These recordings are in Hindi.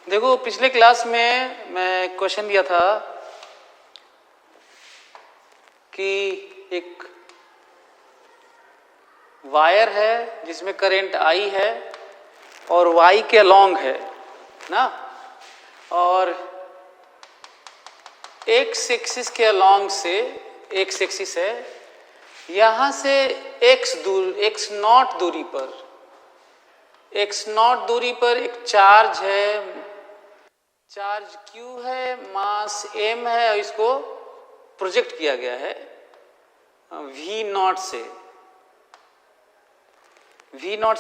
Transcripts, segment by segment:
देखो पिछले क्लास में मैं क्वेश्चन दिया था कि एक वायर है जिसमें करंट I है और Y के अलोंग है ना, और एक्स एक्सिस के अलोंग से एक्स एक्सिस है, यहां से एक्स नॉट दूरी पर एक चार्ज है, चार्ज Q है, मास M है और इसको प्रोजेक्ट किया गया है V0 से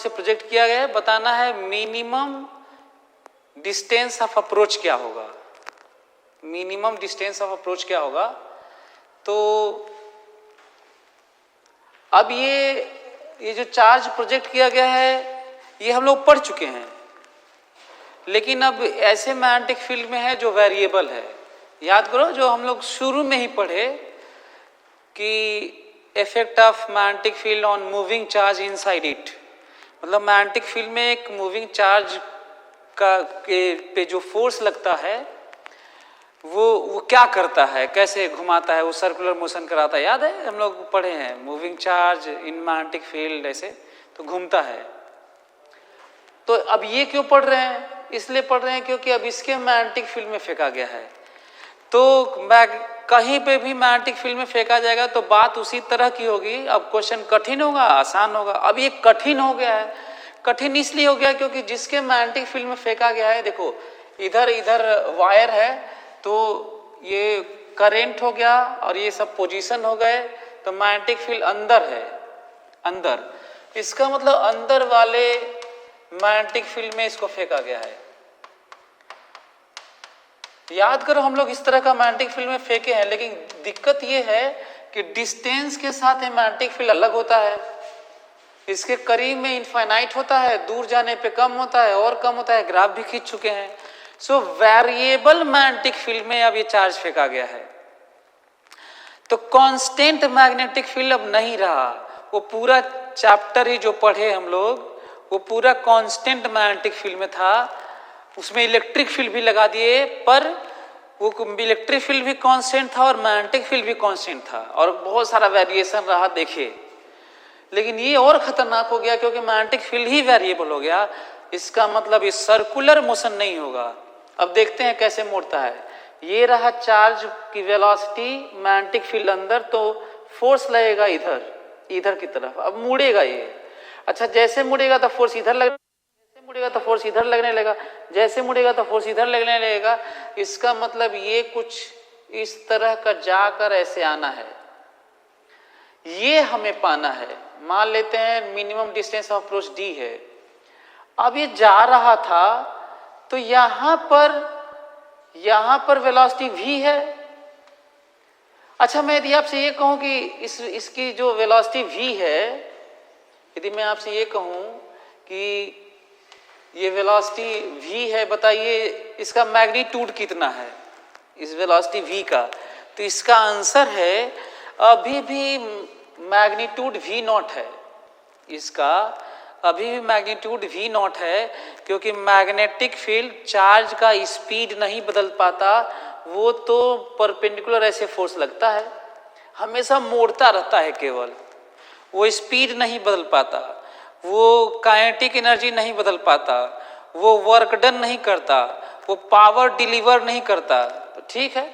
प्रोजेक्ट किया गया है। बताना है मिनिमम डिस्टेंस ऑफ अप्रोच क्या होगा, मिनिमम डिस्टेंस ऑफ अप्रोच क्या होगा। तो अब ये जो चार्ज प्रोजेक्ट किया गया है ये हम लोग पढ़ चुके हैं, लेकिन अब ऐसे मैग्नेटिक फील्ड में है जो वेरिएबल है। याद करो जो हम लोग शुरू में ही पढ़े कि effect of magnetic field on moving charge inside it, मतलब मैग्नेटिक फील्ड में एक मूविंग चार्ज का पे जो फोर्स लगता है वो क्या करता है, कैसे घुमाता है, वो सर्कुलर मोशन कराता है। याद है हम लोग पढ़े हैं moving charge in magnetic field, ऐसे तो घूमता है। तो अब ये क्यों पढ़ रहे हैं, इसलिए पढ़ रहे हैं क्योंकि अब इसके मैग्नेटिक फील्ड में फेंका गया है। तो कहीं पे भी मैग्नेटिक फील्ड में फेंका जाएगा तो बात उसी तरह की होगी। अब क्वेश्चन कठिन होगा आसान होगा। अब ये कठिन हो गया है, कठिन इसलिए हो गया क्योंकि जिसके मैग्नेटिक फील्ड में फेंका गया है, देखो इधर वायर है तो ये करंट हो गया और ये सब पोजीशन हो गए, तो मैग्नेटिक फील्ड अंदर है, अंदर, इसका मतलब अंदर वाले मैग्नेटिक फील्ड में इसको फेंका गया है। याद करो हम लोग इस तरह का मैग्नेटिक फील्ड में फेंके हैं, लेकिन दिक्कत ये है कि डिस्टेंस के साथ ये मैग्नेटिक फील्ड अलग होता है। इसके करीब में इनफाइनाइट होता है, दूर जाने पे कम होता है और कम होता है, ग्राफ भी खींच चुके हैं। सो वेरिएबल मैग्नेटिक फील्ड में अब ये चार्ज फेंका गया है, तो कांस्टेंट मैग्नेटिक फील्ड अब नहीं रहा। वो पूरा चैप्टर ही जो पढ़े हम लोग वो पूरा कांस्टेंट मैग्नेटिक फील्ड में था, उसमें इलेक्ट्रिक फील्ड भी लगा दिए, पर वो इलेक्ट्रिक फील्ड भी कांस्टेंट था और मैग्नेटिक फील्ड भी कांस्टेंट था और बहुत सारा वेरिएशन रहा देखिए। लेकिन ये और खतरनाक हो गया क्योंकि मैग्नेटिक फील्ड ही वेरिएबल हो गया, इसका मतलब ये सर्कुलर मोशन नहीं होगा। अब देखते हैं कैसे मोड़ता है। ये रहा चार्ज की वेलोसिटी, मैग्नेटिक फील्ड अंदर, तो फोर्स लगेगा इधर की तरफ। अब मुड़ेगा ये, अच्छा जैसे मुड़ेगा तो फोर्स इधर लगेगा, जैसे मुड़ेगा तो फोर्स इधर लगने लगेगा, जैसे मुड़ेगा तो फोर्स इधर लगने लगेगा। इसका मतलब ये कुछ इस तरह का जाकर ऐसे आना है, ये हमें पाना है। मान लेते हैं minimum distance of approach d है। अब ये जा रहा था तो यहां पर वेलोसिटी v है। अच्छा मैं यदि आपसे ये कहूं कि इसकी जो वेलोसिटी v है, यदि मैं आपसे ये कहूं कि ये वेलोसिटी v है, बताइए इसका मैग्नीट्यूड कितना है इस वेलोसिटी v का। तो इसका आंसर है अभी भी मैग्नीट्यूड v0 है, इसका अभी भी मैग्नीट्यूड v0 है, क्योंकि मैग्नेटिक फील्ड चार्ज का स्पीड नहीं बदल पाता, वो तो परपेंडिकुलर ऐसे फोर्स लगता है, हमेशा मोड़ता रहता है, केवल वो स्पीड नहीं बदल पाता, वो काइनेटिक एनर्जी नहीं बदल पाता, वो वर्क डन नहीं करता, वो पावर डिलीवर नहीं करता। तो ठीक है,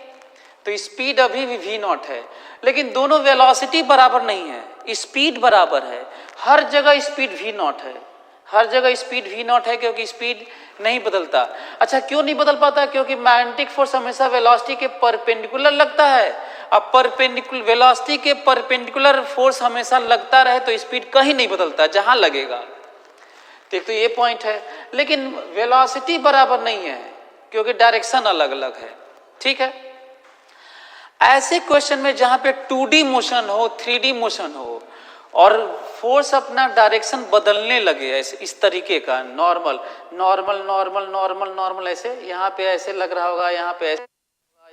तो स्पीड अभी भी v0 है, लेकिन दोनों वेलोसिटी बराबर नहीं है, स्पीड बराबर है। हर जगह स्पीड v0 है, हर जगह स्पीड v0 है, क्योंकि स्पीड नहीं बदलता। अच्छा क्यों नहीं बदल पाता? क्योंकि मैग्नेटिक फोर्स हमेशा वेलोसिटी के परपेंडिकुलर लगता है। अब परपेंडिकुलर वेलोसिटी के परपेंडिकुलर फोर्स हमेशा लगता रहे तो स्पीड कहीं नहीं बदलता, जहां लगेगा। ठीक, तो ये पॉइंट है। लेकिन वेलोसिटी बराबर नहीं है क्योंकि डायरेक्शन अलग अलग है। ठीक है, ऐसे क्वेश्चन में जहां पे 2D मोशन हो, 3D मोशन हो और फोर्स अपना डायरेक्शन बदलने लगे, ऐसे इस तरीके का normal normal normal normal normal, ऐसे यहाँ पे ऐसे लग रहा होगा, यहाँ पे ऐसे,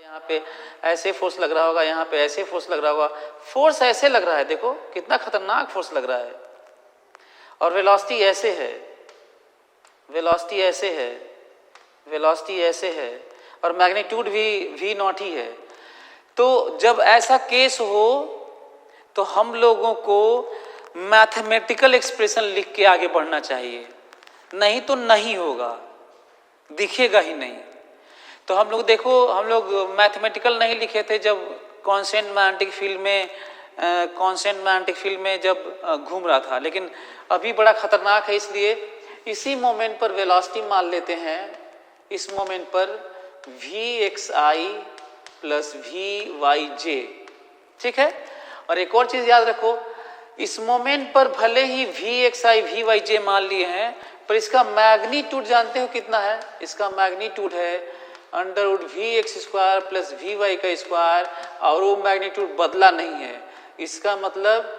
यहाँ पे ऐसे फोर्स लग रहा होगा, यहाँ पे ऐसे फोर्स लग रहा होगा, फोर्स ऐसे लग रहा है, देखो कितना खतरनाक फोर्स लग रहा है। और वेलोसिटी ऐसे है, वेलोसिटी ऐसे है, वेलोसिटी ऐसे है और मैग्नीट्यूड भी v नॉट ही है। तो जब ऐसा केस हो तो हम लोगों को मैथमेटिकल एक्सप्रेशन लिख के आगे बढ़ना चाहिए, नहीं तो नहीं होगा, दिखेगा ही नहीं। तो हम लोग देखो, हम लोग मैथमेटिकल नहीं लिखे थे जब कांस्टेंट मैग्नेटिक फील्ड में जब घूम रहा था, लेकिन अभी बड़ा खतरनाक है, इसलिए इसी मोमेंट पर वेलोसिटी मान लेते हैं। इस मोमेंट पर vxi प्लस vyj, ठीक है। और एक और चीज याद रखो, इस मोमेंट पर भले ही vxi vyj मान लिए हैं, पर इसका मैग्नीट्यूड जानते हो कितना है? इसका मैग्नीट्यूड है under root vx square plus vy का स्क्वायर, और वो मैग्नीट्यूड बदला नहीं है। इसका मतलब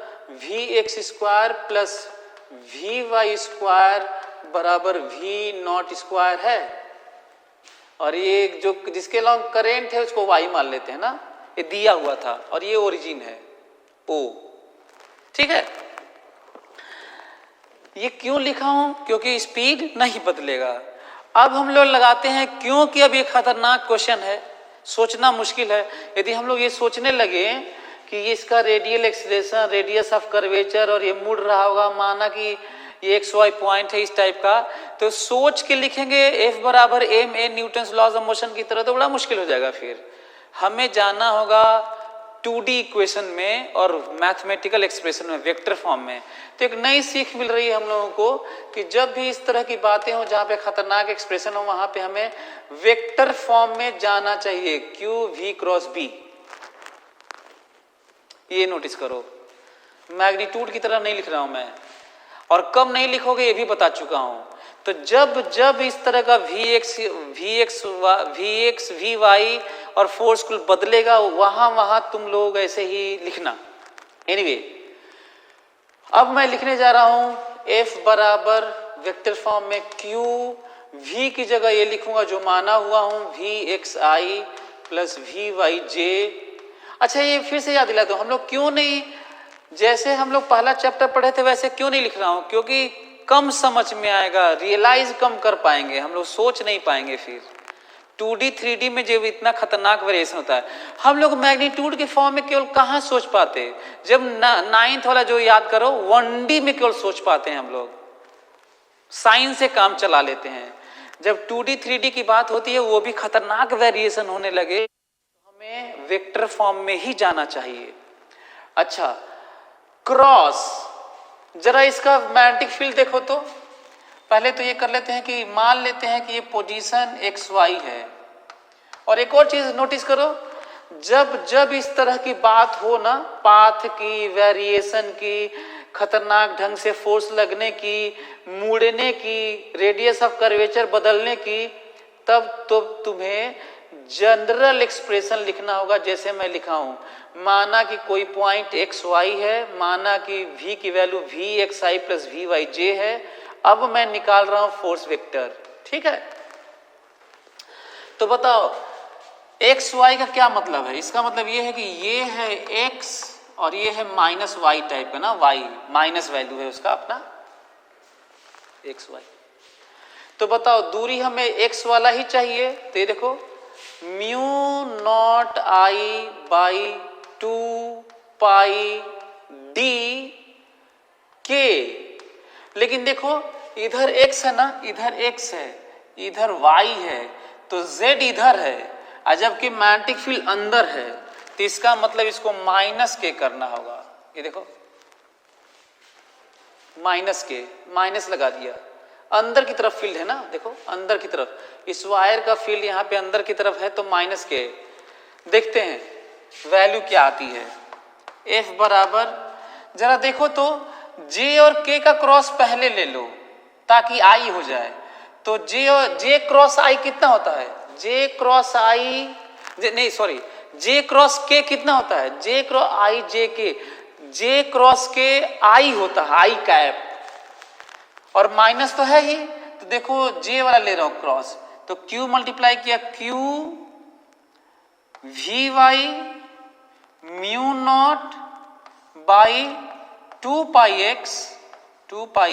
vx square plus vy square बराबर v नॉट स्क्वायर है। और ये जो जिसके लॉन्ग करेंट है उसको y मान लेते हैं ना, ये दिया हुआ था और ये ओरिजिन है O, ठीक है। ये क्यों लिखा हूं? क्योंकि स्पीड नहीं बदलेगा। अब हम लोग लगाते हैं, क्योंकि अब ये खतरनाक क्वेश्चन है, सोचना मुश्किल है। यदि हम लोग ये सोचने लगे कि ये इसका radial acceleration, radius of curvature, और ये मुड़ रहा होगा, माना कि ये XY पॉइंट है इस टाइप का, तो सोच के लिखेंगे F बराबर ma Newton laws of motion की तरह, तो बड़ा मुश्किल हो जाएगा। फिर हमें जाना होगा 2D इक्वेशन में और मैथमेटिकल एक्सप्रेशन में, वेक्टर फॉर्म में। तो एक नई सीख मिल रही है हम लोगों को कि जब भी इस तरह की बातें हो जहाँ पे खतरनाक एक्सप्रेशन हो, वहां पे हमें वेक्टर फॉर्म में जाना चाहिए, Q V क्रॉस B। ये नोटिस करो, मैग्नीट्यूड की तरह नहीं लिख रहा हूं मैं, और कब नहीं लिखोगे ये भी बता चुका हूं। तो जब जब इस तरह का Vx Vy और फोर्स को बदलेगा, वहां वहां तुम लोग ऐसे ही लिखना। एनीवे, अब मैं लिखने जा रहा हूं F बराबर वेक्टर फॉर्म में Q, V की जगह ये लिखूंगा जो माना हुआ हूं Vxi प्लस Vyj। अच्छा, ये फिर से याद दिला दो, हम लोग क्यों नहीं, जैसे हम लोग पहला चैप्टर पढ़े थे वैसे क्यों नहीं लिख रहा हूं? क्योंकि कम समझ में आएगा, रियलाइज कम कर पाएंगे हम लोग, सोच नहीं पाएंगे। फिर 2D 3D में जो इतना खतरनाक वेरिएशन होता है, हम लोग मैग्नीट्यूड के फॉर्म में केवल कहाँ सोच पाते? जब 9th वाला जो याद करो, 1D में केवल सोच पाते हैं हम लोग, साइन से काम चला लेते हैं। जब 2D 3D की बात होती है, वो भी खतरनाक वेरिएशन होने लगे, तो हमें वेक्टर फॉर्म में ही जाना चाहिए। अच्छा, क्रॉस, जरा इसका मैग्नेटिक फील्ड देखो। तो पहले तो ये कर लेते हैं कि मान लेते हैं कि ये पोजीशन XY है। और एक और चीज नोटिस करो, जब जब इस तरह की बात हो ना, पाथ की, वेरिएशन की, खतरनाक ढंग से फोर्स लगने की, मुड़ने की, रेडियस ऑफ कर्वेचर बदलने की, तब तो तुम्हें जनरल एक्सप्रेशन लिखना होगा। जैसे मैं लिखा हूं, माना कि कोई पॉइंट XY है, माना कि V की वैल्यू Vxi प्लस Vyj है। अब मैं निकाल रहा हूं फोर्स वेक्टर, ठीक है। तो बताओ XY का क्या मतलब है? इसका मतलब ये है कि ये है X और ये है माइनस Y टाइप का ना, Y माइनस वैल्यू है उसका अपना XY। तो बताओ दूरी हमें X वाला ही चाहिए, तो ये देखो mu naught I by 2 pi D K। लेकिन देखो इधर x है ना, इधर x है, इधर y है, तो z इधर है, और जबकि मैग्नेटिक फील्ड अंदर है, तो इसका मतलब इसको माइनस के करना होगा। ये देखो माइनस के, माइनस लगा दिया, अंदर की तरफ फील्ड है ना, देखो अंदर की तरफ, इस वायर का फील्ड यहाँ पे अंदर की तरफ है, तो माइनस के। देखते हैं वैल्यू क्या आती है। F बराबर, जरा देखो तो J और K का क्रॉस पहले ले लो ताकि I हो जाए। तो J क्रॉस I कितना होता है? J क्रॉस I, नहीं सॉरी, J क्रॉस K कितना होता है? J cross I J K, J cross K I होता है, I कैप, और माइनस तो है ही, तो देखो J वाला ले रहा हूं क्रॉस, तो Q मल्टीप्लाई किया, Q Vy mu naught by 2 pi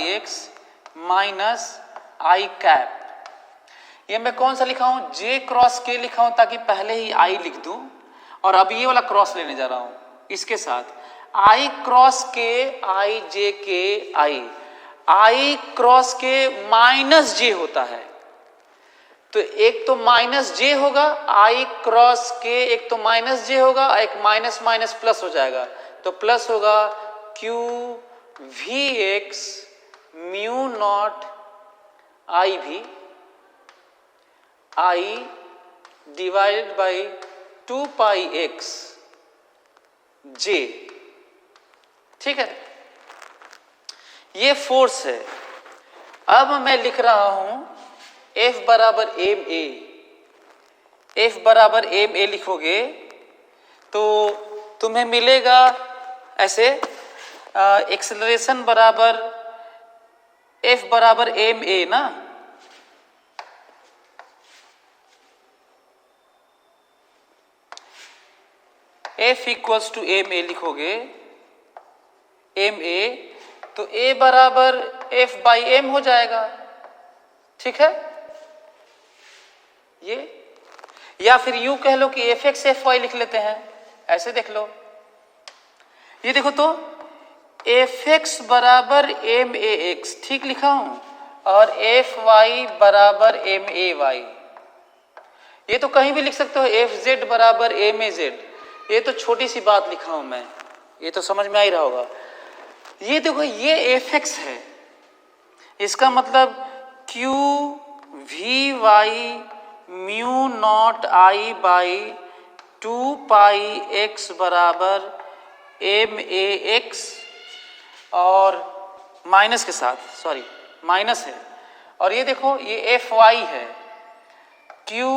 x minus I cap. ये मैं कौन सा लिखा हूं, जे क्रॉस के लिखा हूं ताकि पहले ही आई लिख दूं, और अब ये वाला क्रॉस लेने जा रहा हूं इसके साथ, आई क्रॉस के आई जे के आई क्रॉस के माइनस जे होता है, तो एक तो माइनस जे होगा, आई क्रॉस के एक तो माइनस जे होगा, एक माइनस माइनस प्लस हो जाएगा, तो प्लस होगा Q we x mu not I भी I divided by 2 pi X J. ठीक है, ये फोर्स है। अब मैं लिख रहा हूं F बराबर एम ए, F बराबर एम ए लिखोगे तो तुम्हें मिलेगा ऐसे, एक्सेलरेशन बराबर F बराबर एम ए ना, F equals to m a लिखोगे, एम ए, तो A बराबर F बाई एम हो जाएगा। ठीक है, ये, या फिर यूं कह लो कि एफ एक्स एफ वाई लिख लेते हैं, ऐसे देख लो, ये देखो तो एफ एक्स बराबर एम ए एक्स ठीक लिखा हूं, और एफ वाई बराबर एम ए वाई, ये तो कहीं भी लिख सकते हो, एफ जेड बराबर एम ए जेड, ये तो छोटी सी बात लिखा हूं मैं, ये तो समझ में आ ही रहा होगा। ये देखो ये एफ एक्स है, इसका मतलब q v y mu not I by 2 pi x बराबर एम ए एक्स, और माइनस के साथ, सॉरी माइनस है, और ये देखो ये एफ वाई है, q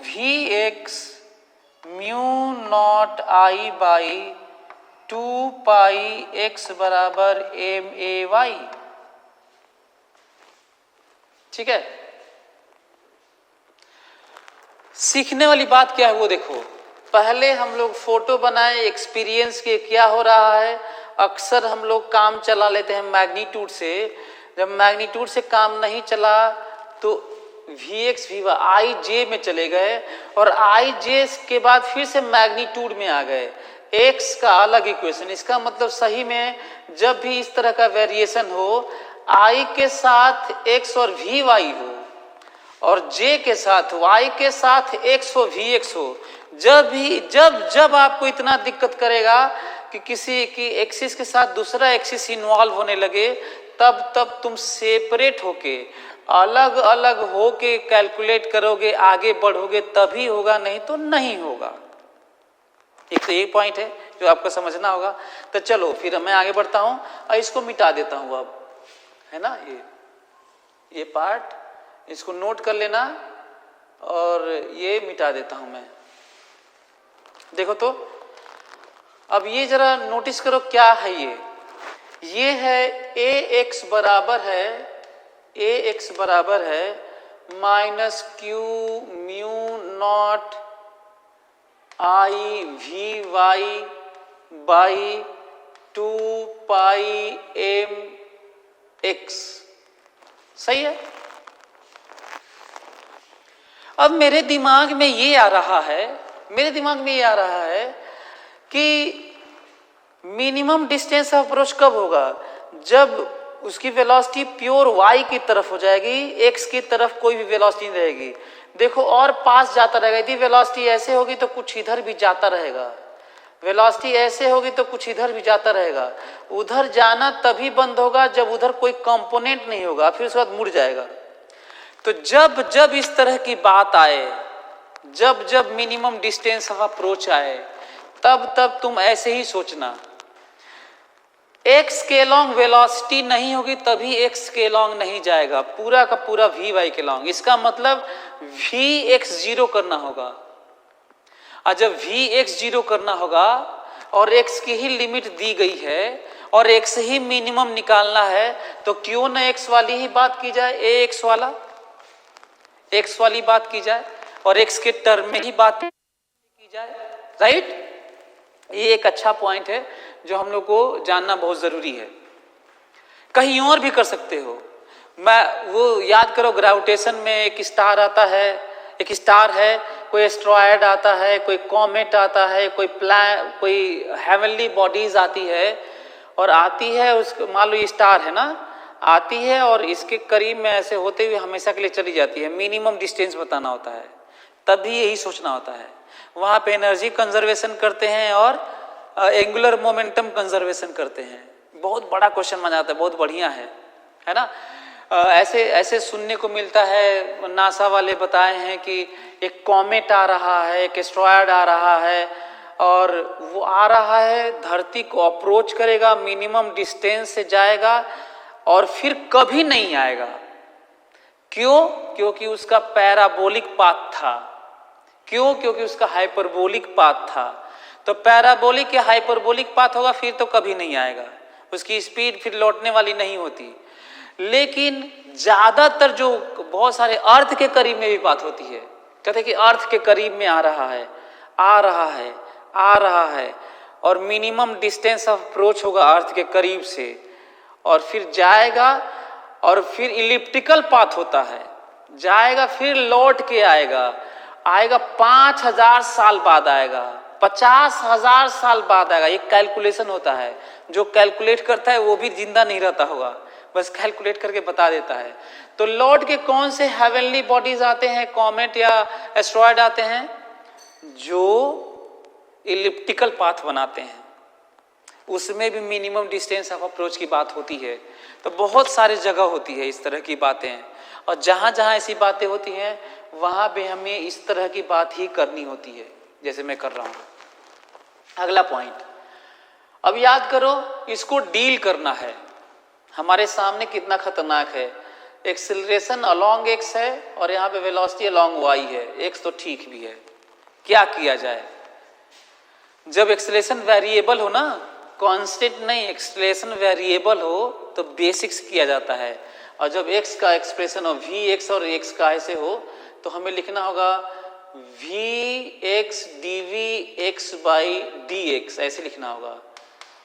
we x mu not I by 2 pi x बराबर एम ए वाई। ठीक है, सीखने वाली बात क्या है वो देखो, पहले हम लोग फोटो बनाए, एक्सपीरियंस के क्या हो रहा है, अक्सर हम लोग काम चला लेते हैं मैग्नीट्यूड से, जब मैग्नीट्यूड से काम नहीं चला तो वी एक्स वी वाई आई जे में चले गए, और आई जे के बाद फिर से मैग्नीट्यूड में आ गए, एक्स का अलग इक्वेशन। इसका मतलब सही में जब भी इस तरह का वेरिएशन हो, आई के साथ एक्स और वी वाई हो, और जे के साथ y के साथ x हो वी एक्स हो, जब आपको इतना दिक्कत करेगा कि किसी की एक्सिस के साथ दूसरा एक्सिस इन्वॉल्व होने लगे, तब तुम सेपरेट होके अलग अलग होके कैलकुलेट करोगे, आगे बढ़ोगे तभी होगा, नहीं तो नहीं होगा। एक तो ये पॉइंट है जो आपको समझना होगा। तो चलो फिर मैं आगे बढ़ता हूं और इसको मिटा देता हूं अब, है ना, ये पार्ट इसको नोट कर लेना, और ये मिटा देता हूं मैं। देखो तो अब ये जरा नोटिस करो क्या है, ये है ए एक्स बराबर है minus q mu not I v y by 2 pi m x. सही है। अब मेरे दिमाग में ये आ रहा है कि मिनिमम डिस्टेंस ऑफ अप्रोच कब होगा, जब उसकी वेलोसिटी प्योर y की तरफ हो जाएगी, x की तरफ कोई भी वेलोसिटी नहीं रहेगी। देखो और पास जाता रहेगा, यदि वेलोसिटी ऐसे होगी तो कुछ इधर भी जाता रहेगा, वेलोसिटी ऐसे होगी तो कुछ इधर भी जाता रहेगा। उधर जाना तभी बंद होगा जब उधर कोई कंपोनेंट नहीं होगा, फिर उसके बाद मुड़ जाएगा। तो जब इस तरह की बात आए, जब मिनिमम डिस्टेंस ऑफ अप्रोच आए, तब तुम ऐसे ही सोचना, x के लॉन्ग वेलोसिटी नहीं होगी तभी x के लॉन्ग नहीं जाएगा, पूरा का पूरा वी वाई के लॉन्ग। इसका मतलब वी एक्स जीरो करना होगा, और जब वी एक्स जीरो करना होगा और x की ही लिमिट दी गई है और x ही मिनिमम निकालना है, तो क्यों न x वाली ही बात की जाए, x वाली बात की जाए और x के टर्म में ही बात की जाए, राइट। ये एक अच्छा पॉइंट है जो हम लोग को जानना बहुत जरूरी है। कहीं और भी कर सकते हो, मैं वो याद करो, ग्रेविटेशन में एक स्टार आता है, एक स्टार है, कोई एस्ट्रॉयड आता है, कोई कॉमेट आता है, कोई हेवनली बॉडीज आती है, और आती है उसको, मान लो ये स्टार है ना, आती है और इसके करीब में ऐसे होते हुए हमेशा के लिए चली जाती है। मिनिमम डिस्टेंस बताना होता है, तभी यही सोचना होता है। वहाँ पे एनर्जी कंजर्वेशन करते हैं और एंगुलर मोमेंटम कंजर्वेशन करते हैं। बहुत बड़ा क्वेश्चन बन जाता है, बहुत बढ़िया है ना। ऐसे ऐसे सुनने को मिलता है, नासा वाले बताए हैं कि एक कॉमेट आ रहा है, एक एस्ट्रॉयड आ रहा है, और वो आ रहा है, धरती को अप्रोच करेगा, मिनिमम डिस्टेंस से जाएगा और फिर कभी नहीं आएगा। क्यों? क्योंकि उसका पैराबोलिक पाथ था। क्यों? क्योंकि उसका हाइपरबोलिक पाथ था। तो पैराबोलिक या हाइपरबोलिक पाथ होगा फिर तो कभी नहीं आएगा, उसकी स्पीड फिर लौटने वाली नहीं होती। लेकिन ज्यादातर जो बहुत सारे अर्थ के करीब में भी बात होती है, कहते हैं कि अर्थ के करीब में आ रहा है, आ रहा है, आ रहा है, और मिनिमम डिस्टेंस ऑफ अप्रोच होगा अर्थ के करीब से, और फिर जाएगा, और फिर इलिप्टिकल पाथ होता है, जाएगा फिर लौट के आएगा, 5000 साल बाद आएगा, 50,000 साल बाद आएगा। ये कैलकुलेशन होता है, जो कैलकुलेट करता है वो भी जिंदा नहीं रहता होगा, बस कैलकुलेट करके बता देता है। तो लौट के कौन से हेवनली बॉडीज आते हैं, कॉमेट या एस्ट्रॉयड आते हैं, जो इलिप्टिकल पाथ बनाते हैं, उसमें भी मिनिमम डिस्टेंस ऑफ अप्रोच की बात होती है। तो बहुत सारी जगह होती है इस तरह की बातें, और जहां जहां ऐसी बातें होती हैं वहां पे हमें इस तरह की बात ही करनी होती है, जैसे मैं कर रहा हूं। अगला पॉइंट, अब याद करो, इसको डील करना है। हमारे सामने कितना खतरनाक है, एक्सेलरेशन अलोंग एक्स है और यहाँ पे वेलोसिटी अलोंग वाई है। एक्स तो ठीक भी है, क्या किया जाए? जब एक्सेलरेशन वेरिएबल हो ना, कांस्टेंट नहीं, एक्सेलरेशन वेरिएबल हो तो बेसिक्स किया जाता है। और जब एक्स का एक्सप्रेशन हो, वी एक्स और एक्स का ऐसे हो, तो हमें लिखना होगा v x d v x by d x, ऐसे लिखना होगा,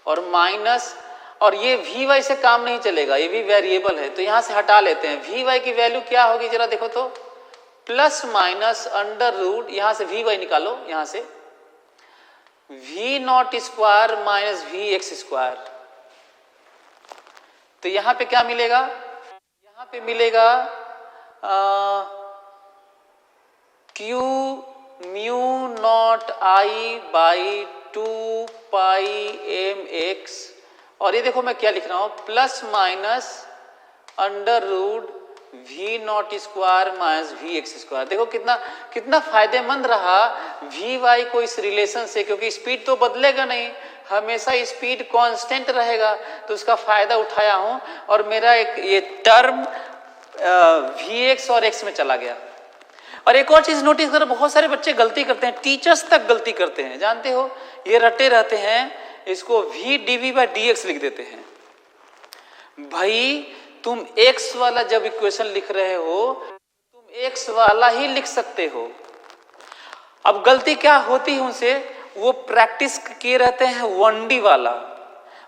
और माइनस, और ये वी वाई से काम नहीं चलेगा, ये भी वेरिएबल है तो यहां से हटा लेते हैं। वी वाई की वैल्यू क्या होगी जरा देखो तो, प्लस माइनस अंडर रूट, यहां से वी वाई निकालो, यहां से v not square minus v x square. तो यहां पे क्या मिलेगा, यहां पे मिलेगा q mu not I by 2 pi m x, और ये देखो मैं क्या लिख रहा हूं, plus minus under root v not square minus v x square. देखो कितना कितना फायदेमंद रहा वी वाई को इस रिलेशन से, क्योंकि स्पीड तो बदलेगा नहीं, हमेशा स्पीड कांस्टेंट रहेगा, तो उसका फायदा उठाया हूं, और मेरा एक ये टर्म वी एक्स और एक्स में चला गया। और एक और चीज नोटिस करो, बहुत सारे बच्चे गलती करते हैं, टीचर्स तक गलती करते हैं, जानते हो, ये रटे रहते हैं, इसको v d v by d x लिख देते हैं। भाई तुम x वाला जब इक्वेशन लिख रहे हो, तुम x वाला ही लिख सकते हो। अब गलती क्या होती है उनसे, वो प्रैक्टिस किए रहते हैं 1D वाला,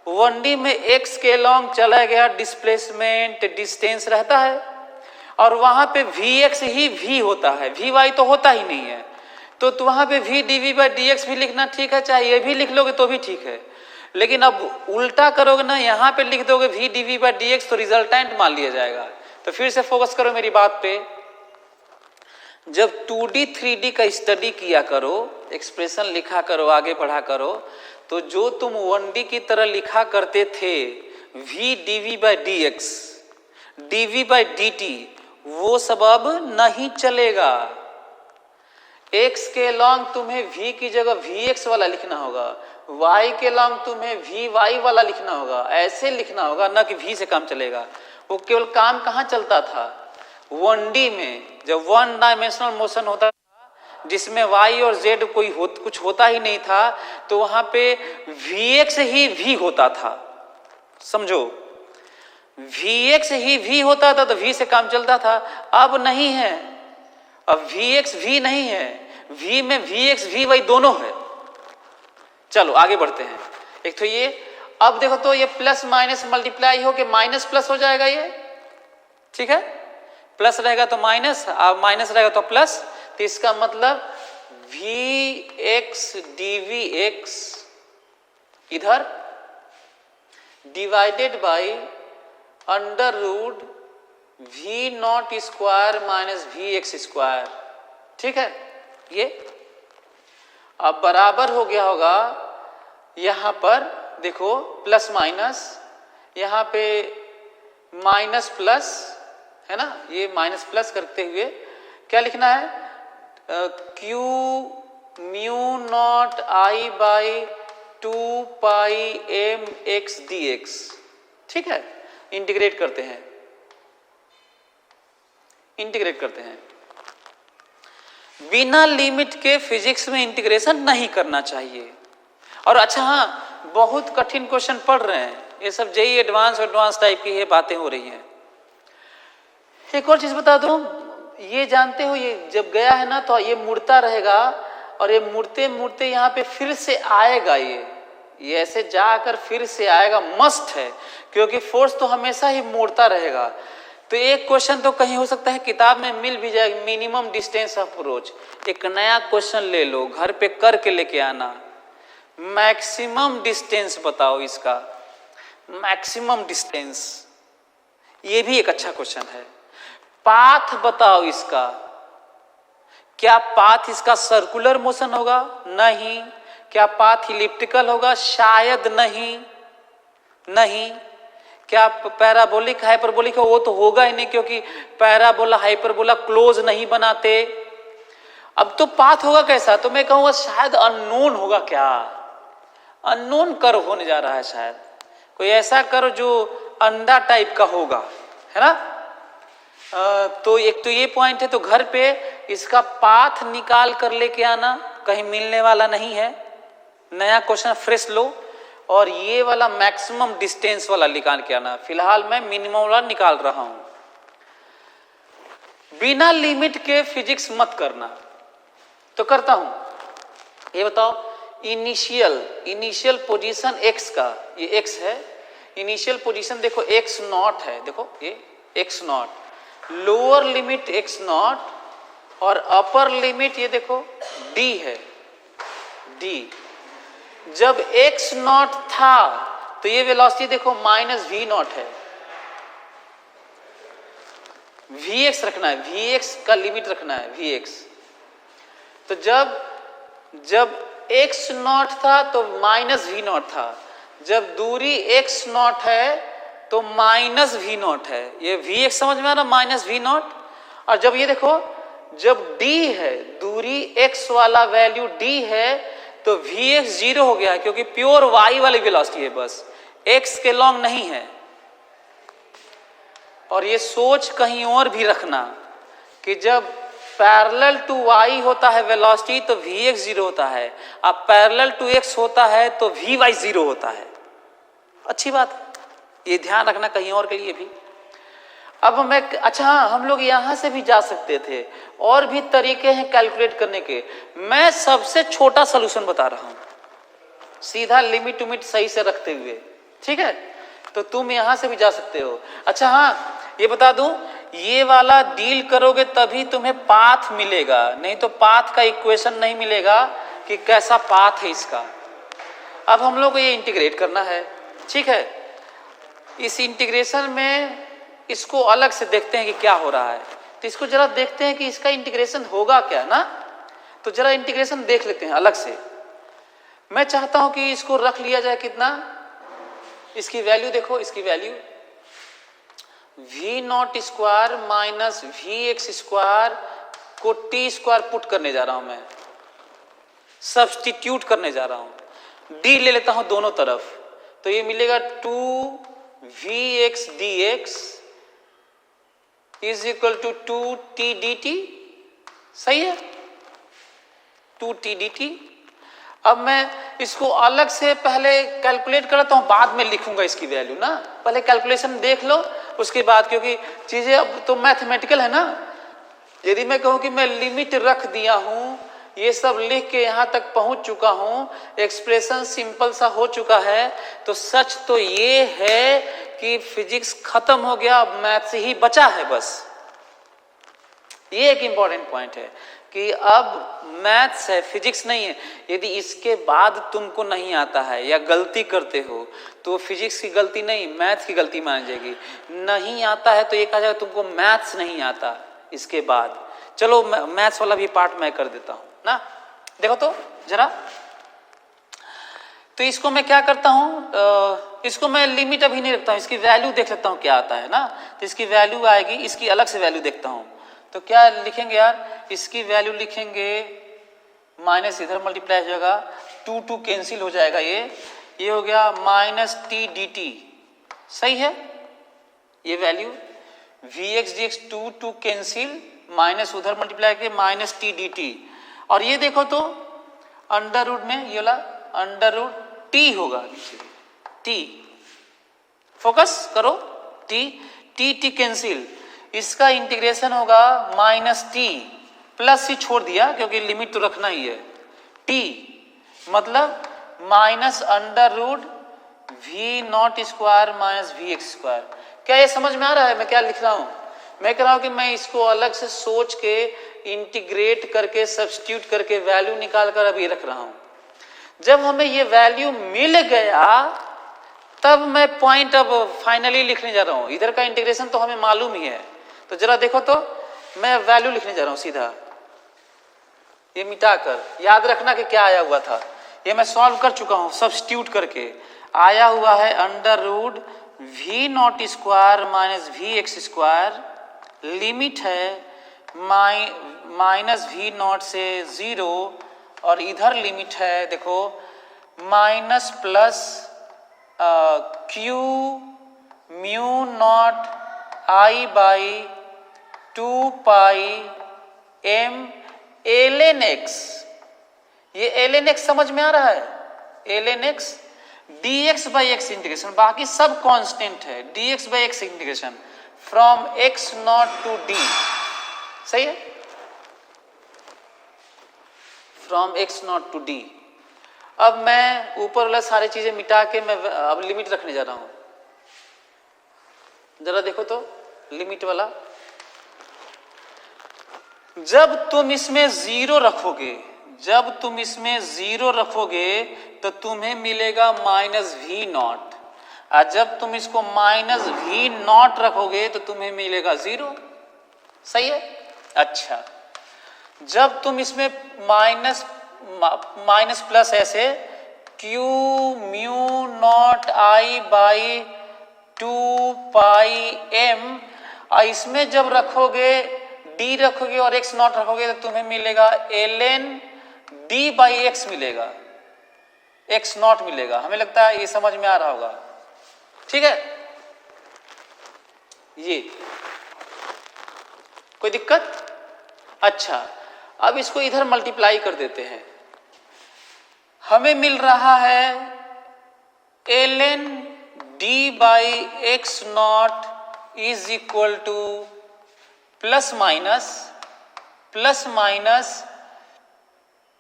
1D में x के लॉन्ग चला गया, डिस्प्लेसमेंट डिस्टेंस रहता है, और वहां पे vx ही v होता है, vy तो होता ही नहीं है। तो वहां पे v dv बाई dx भी लिखना ठीक है, चाहे ये भी लिख लोगे तो भी ठीक है, लेकिन अब उल्टा करोगे ना, यहां पे लिख दोगे v dv बाई dx तो रिजल्टेंट मान लिया जाएगा। तो फिर से फोकस करो मेरी बात पे, जब 2D 3D का स्टडी किया करो, एक्सप्रेशन लिखा करो, आगे बढ़ा करो, तो जो तुम 1D की तरह लिखा करते थे v dv by dx, dv by dt, वो सब अब नहीं चलेगा। x के लॉन्ग तुम्हें v की जगह vx वाला लिखना होगा, y के लॉन्ग तुम्हें vy वाला लिखना होगा, ऐसे लिखना होगा, ना कि v से काम चलेगा। वो केवल काम कहाँ चलता था, 1D में, जब 1 डायमेंशनल मोशन होता था जिसमें y और z कुछ होता ही नहीं था, तो वहां पे vx ही v होता था। समझो, vx ही v होता था तो v से काम चलता था। अब नहीं है, अब vx v नहीं है, v में vx vy दोनों है। चलो आगे बढ़ते हैं। एक तो ये, अब देखो तो ये प्लस माइनस मल्टीप्लाई हो के माइनस प्लस हो जाएगा, ये ठीक है, प्लस रहेगा तो माइनस, माइनस रहेगा तो प्लस, तो इसका मतलब Vx dVx इधर divided by under root V not square minus Vx square, ठीक है। ये अब बराबर हो गया होगा, यहां पर देखो प्लस माइनस, यहां पे माइनस प्लस है ना, ये माइनस प्लस करते हुए क्या लिखना है, Q mu naught I by 2 pi m x dx, ठीक है। इंटीग्रेट करते हैं, इंटीग्रेट करते हैं। बिना लिमिट के फिजिक्स में इंटीग्रेशन नहीं करना चाहिए। और अच्छा हाँ, बहुत कठिन क्वेश्चन पढ़ रहे हैं, ये सब जेई एडवांस टाइप की ये बातें हो रही हैं। एक और चीज बता दूं, ये जानते हो ये जब गया है ना तो ये मुड़ता रहेगा, और ये मुड़ते मुड़ते यहाँ पे फिर से आएगा, ये ऐसे जाकर फिर से आएगा, मस्ट है, क्योंकि फोर्स तो हमेशा ही मुड़ता रहेगा। तो एक क्वेश्चन तो कहीं हो सकता है किताब में मिल भी जाएगा, मिनिमम डिस्टेंस ऑफ अप्रोच। एक नया क्वेश्चन ले लो, घर पे करके लेके आना, मैक्सिमम डिस्टेंस बताओ इसका, मैक्सिमम डिस्टेंस, ये भी एक अच्छा क्वेश्चन है। पाथ बताओ इसका, क्या पाथ इसका सर्कुलर मोशन होगा? नहीं। क्या पाथ इलिप्टिकल होगा? शायद नहीं। नहीं। क्या पैराबोलिक हाइपरबोलिक है? वो तो होगा ही नहीं, क्योंकि पैराबोला हाइपरबोला क्लोज नहीं बनाते। अब तो पाथ होगा कैसा? तो मैं कहूंगा शायद अननोन होगा। क्या अननोन कर्व होने जा रहा है? शायद कोई ऐसा कर्व जो अंडा टाइप का होगा, है ना। तो एक तो ये पॉइंट है, तो घर पे इसका पाथ निकाल कर लेके आना, कहीं मिलने वाला नहीं है। नया क्वेश्चन फ्रेश लो, और ये वाला मैक्सिमम डिस्टेंस वाला निकाल के आना। फिलहाल मैं मिनिमम वाला निकाल रहा हूं। बिना लिमिट के फिजिक्स मत करना। तो करता हूं, ये बताओ इनिशियल पोजीशन x का, ये x है, इनिशियल पोजीशन देखो x नॉट है, देखो ये x not, lower limit x not और अपर लिमिट ये देखो d है, d। जब x नॉट था तो ये वेलोसिटी देखो माइनस v नॉट है, vx रखना है, vx का लिमिट रखना है, vx। तो जब x नॉट था तो माइनस v नॉट था, जब दूरी x नॉट है तो माइनस v नॉट है। ये vx समझ में आ रहा, माइनस v नॉट। और जब ये देखो जब d है, दूरी x वाला वैल्यू d है, तो vx जीरो हो गया, क्योंकि प्योर y वाली वेलोसिटी है, बस x के लॉन्ग नहीं है। और ये सोच कहीं और भी रखना कि जब पैरेलल टू y होता है वेलोसिटी तो vx जीरो होता है, अब पैरेलल टू x होता है तो vy जीरो होता है। अच्छी बात है, ये ध्यान रखना कहीं और के लिए भी। अब मैं अच्छा हाँ, हम लोग यहां से भी जा सकते थे, और भी तरीके हैं कैलकुलेट करने के। मैं सबसे छोटा सॉल्यूशन बता रहा हूं, सीधा लिमिट टूमिट सही से रखते हुए, ठीक है। तो तुम यहां से भी जा सकते हो। अच्छा हाँ, ये बता दूं, ये वाला डील करोगे तभी तुम्हें पाथ मिलेगा, नहीं तो पाथ का इक्वेशन नहीं मिलेगा कि कैसा पाथ है इसका। अब हम लोग को ये इंटीग्रेट करना है, ठीक है। इस इंटीग्रेशन में इसको अलग से देखते हैं कि क्या हो रहा है। तो इसको जरा देखते हैं कि इसका इंटीग्रेशन होगा क्या ना। तो जरा इंटीग्रेशन देख लेते हैं अलग से। मैं चाहता हूं कि इसको रख लिया जाए कितना, इसकी वैल्यू देखो, इसकी value v not square minus vx square को t स्क्वायर पुट करने जा रहा हूं मैं, सब्स्टिट्यूट करने जा रहा हूं। d ले लेता हूं दोनों तरफ, तो ये मिलेगा 2vx dx is equal to 2t dt। सही है, 2t dt। अब मैं इसको अलग से पहले कैलकुलेट करता हूं, बाद में लिखूंगा इसकी वैल्यू ना। पहले कैलकुलेशन देख लो उसके बाद, क्योंकि चीजें अब तो मैथमेटिकल है ना। यदि मैं कहूं कि मैं लिमिट रख दिया हूं, ये सब लिख के यहां तक पहुंच चुका हूं, एक्सप्रेशन सिंपल सा हो चुका है, तो सच तो ये है कि फिजिक्स खत्म हो गया, मैथ से ही बचा है बस। ये एक इंपॉर्टेंट पॉइंट है कि अब मैथ्स है, फिजिक्स नहीं है। यदि इसके बाद तुमको नहीं आता है या गलती करते हो तो फिजिक्स की गलती नहीं, मैथ्स की गलती मानी जाएगी। नहीं आता है तो ये कहा जाएगा तुमको मैथ्स नहीं आता इसके बाद। चलो मैथ्स वाला भी पार्ट मैं कर देता हूं ना। देखो तो जरा, तो इसको मैं क्या करता हूं, इसको मैं लिमिट अभी नहीं रखता हूं, इसकी वैल्यू देख सकता हूं क्या आता है ना। तो इसकी वैल्यू आएगी, इसकी अलग से वैल्यू देखता हूं। तो क्या लिखेंगे यार, इसकी वैल्यू लिखेंगे माइनस, इधर मल्टीप्लाई हो जाएगा, 2 कैंसिल हो जाएगा, ये हो गया माइनस टी डी टी। सही है ये value, v x d x 2 cancel, minus उधर मल्टीप्लाई करके माइनस टी डी टी। और ये देखो तो अंडर रूट में ये वाला अंडर रूट टी होगा नीचे, टी, फोकस करो, टी टी टी कैंसिल, इसका इंटीग्रेशन होगा माइनस टी, प्लस ही छोड़ दिया क्योंकि लिमिट तो रखना ही है। टी मतलब minus under root v not square minus v x square. क्या ये समझ में आ रहा है मैं क्या लिख रहा हूं? मैं कह रहा हूं कि मैं इसको अलग से सोच के इंटीग्रेट करके सब्स्टिट्यूट करके वैल्यू निकाल कर अभी रख रहा हूं। जब हमें ये वैल्यू मिल गया तब मैं पॉइंट अब फाइनली लिखने जा रहा हूं। इधर का इंटीग्रेशन तो हमें मालूम ही है, तो जरा देखो तो मैं वैल्यू लिखने जा रहा हूं सीधा, ये मिटाकर। याद रखना कि क्या आया हुआ था, ये मैं सॉल्व कर चुका हूं सब्स्टिट्यूट करके। आया हुआ है under root v not square minus v x square, limit है माइनस वी नॉट से 0 और इधर लिमिट है देखो minus plus q mu not I by 2 pi m l n x. ये एल एन एक्स समझ में आ रहा है, L n x d x by x integration, बाकी सब कांस्टेंट है, d x by x integration from x not to d. सही है, from x not to d. अब मैं ऊपर वाला सारी चीजें मिटा के मैं अब लिमिट रखने जा रहा हूं। जरा देखो तो लिमिट वाला, जब तुम इसमें 0 रखोगे, जब तुम इसमें 0 रखोगे तो तुम्हें मिलेगा माइनस वी नॉट, और जब तुम इसको माइनस वी नॉट रखोगे तो तुम्हें मिलेगा 0। सही है। अच्छा, जब तुम इसमें माइनस प्लस ऐसे q mu not I by 2 pi m, और इसमें जब रखोगे डी रखोगे और एक्स नॉट रखोगे तो तुम्हें मिलेगा l N D by x मिलेगा, एक्स नॉट मिलेगा। हमें लगता है ये समझ में आ रहा होगा, ठीक है। ये कोई दिक्कत? अच्छा, अब इसको इधर मल्टीप्लाई कर देते हैं। हमें मिल रहा है L N D by X not is equal to plus minus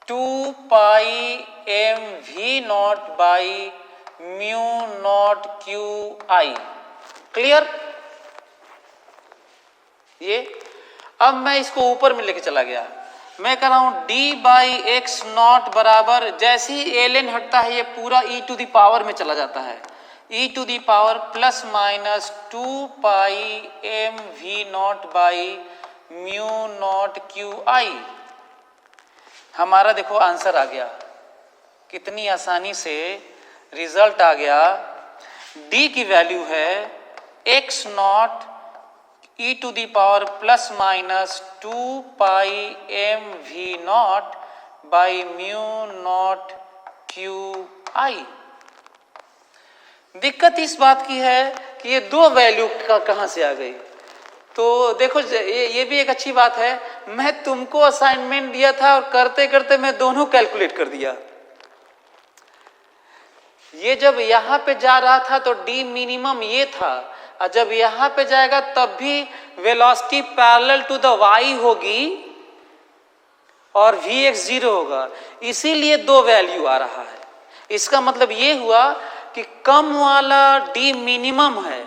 2 pi M V not by mu not Q I. Clear? ये अब मैं इसको ऊपर में लेके चला गया, मैं कह रहा हूं d बाई एक्स नॉट बराबर, जैसे ही एल एन हटता है ये पूरा e टू दी पावर में चला जाता है, e to the power plus minus 2 pi M V not by mu not Q I. हमारा देखो आंसर आ गया, कितनी आसानी से रिजल्ट आ गया। d की वैल्यू है X not e to the power plus minus 2 pi M V not by mu not Q I. दिक्कत इस बात की है कि ये दो वैल्यू का कहां से आ गई। तो देखो ये भी एक अच्छी बात है, मैं तुमको असाइनमेंट दिया था और करते करते मैं दोनों कैलकुलेट कर दिया। ये जब यहां पे जा रहा था तो डी मिनिमम ये था, और जब यहां पे जाएगा तब भी velocity parallel to the Y होगी और Vx 0 होगा, इसीलिए दो वैल्यू आ रहा है। इसका मतलब ये हुआ कि कम वाला d मिनिमम है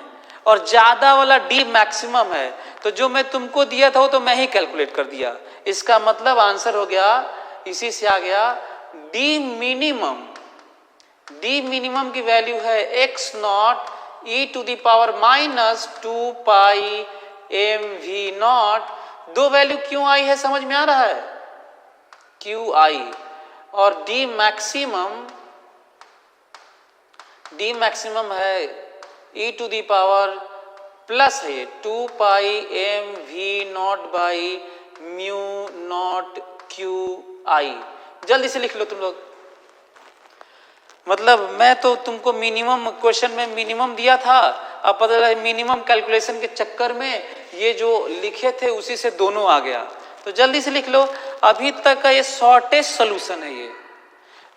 और ज्यादा वाला डी मैक्सिमम है, तो जो मैं तुमको दिया था वो तो मैं ही कैलकुलेट कर दिया। इसका मतलब आंसर हो गया, इसी से आ गया डी मिनिमम। डी मिनिमम की वैल्यू है x not e to the power minus 2 pi M V not. दो वैल्यू क्यों आई है समझ में आ रहा है, क्यू आई। और डी मैक्सिमम है e to the power plus है 2 pi M V not by mu not Q I. जल्दी से लिख लो तुम लोग। मतलब मैं तो तुमको मिनिमम क्वेश्चन में मिनिमम दिया था, अब पता चला मिनिमम कैलकुलेशन के चक्कर में ये जो लिखे थे उसी से दोनों आ गया। तो जल्दी से लिख लो। अभी तक का ये शॉर्टेस्ट सोल्यूशन है। ये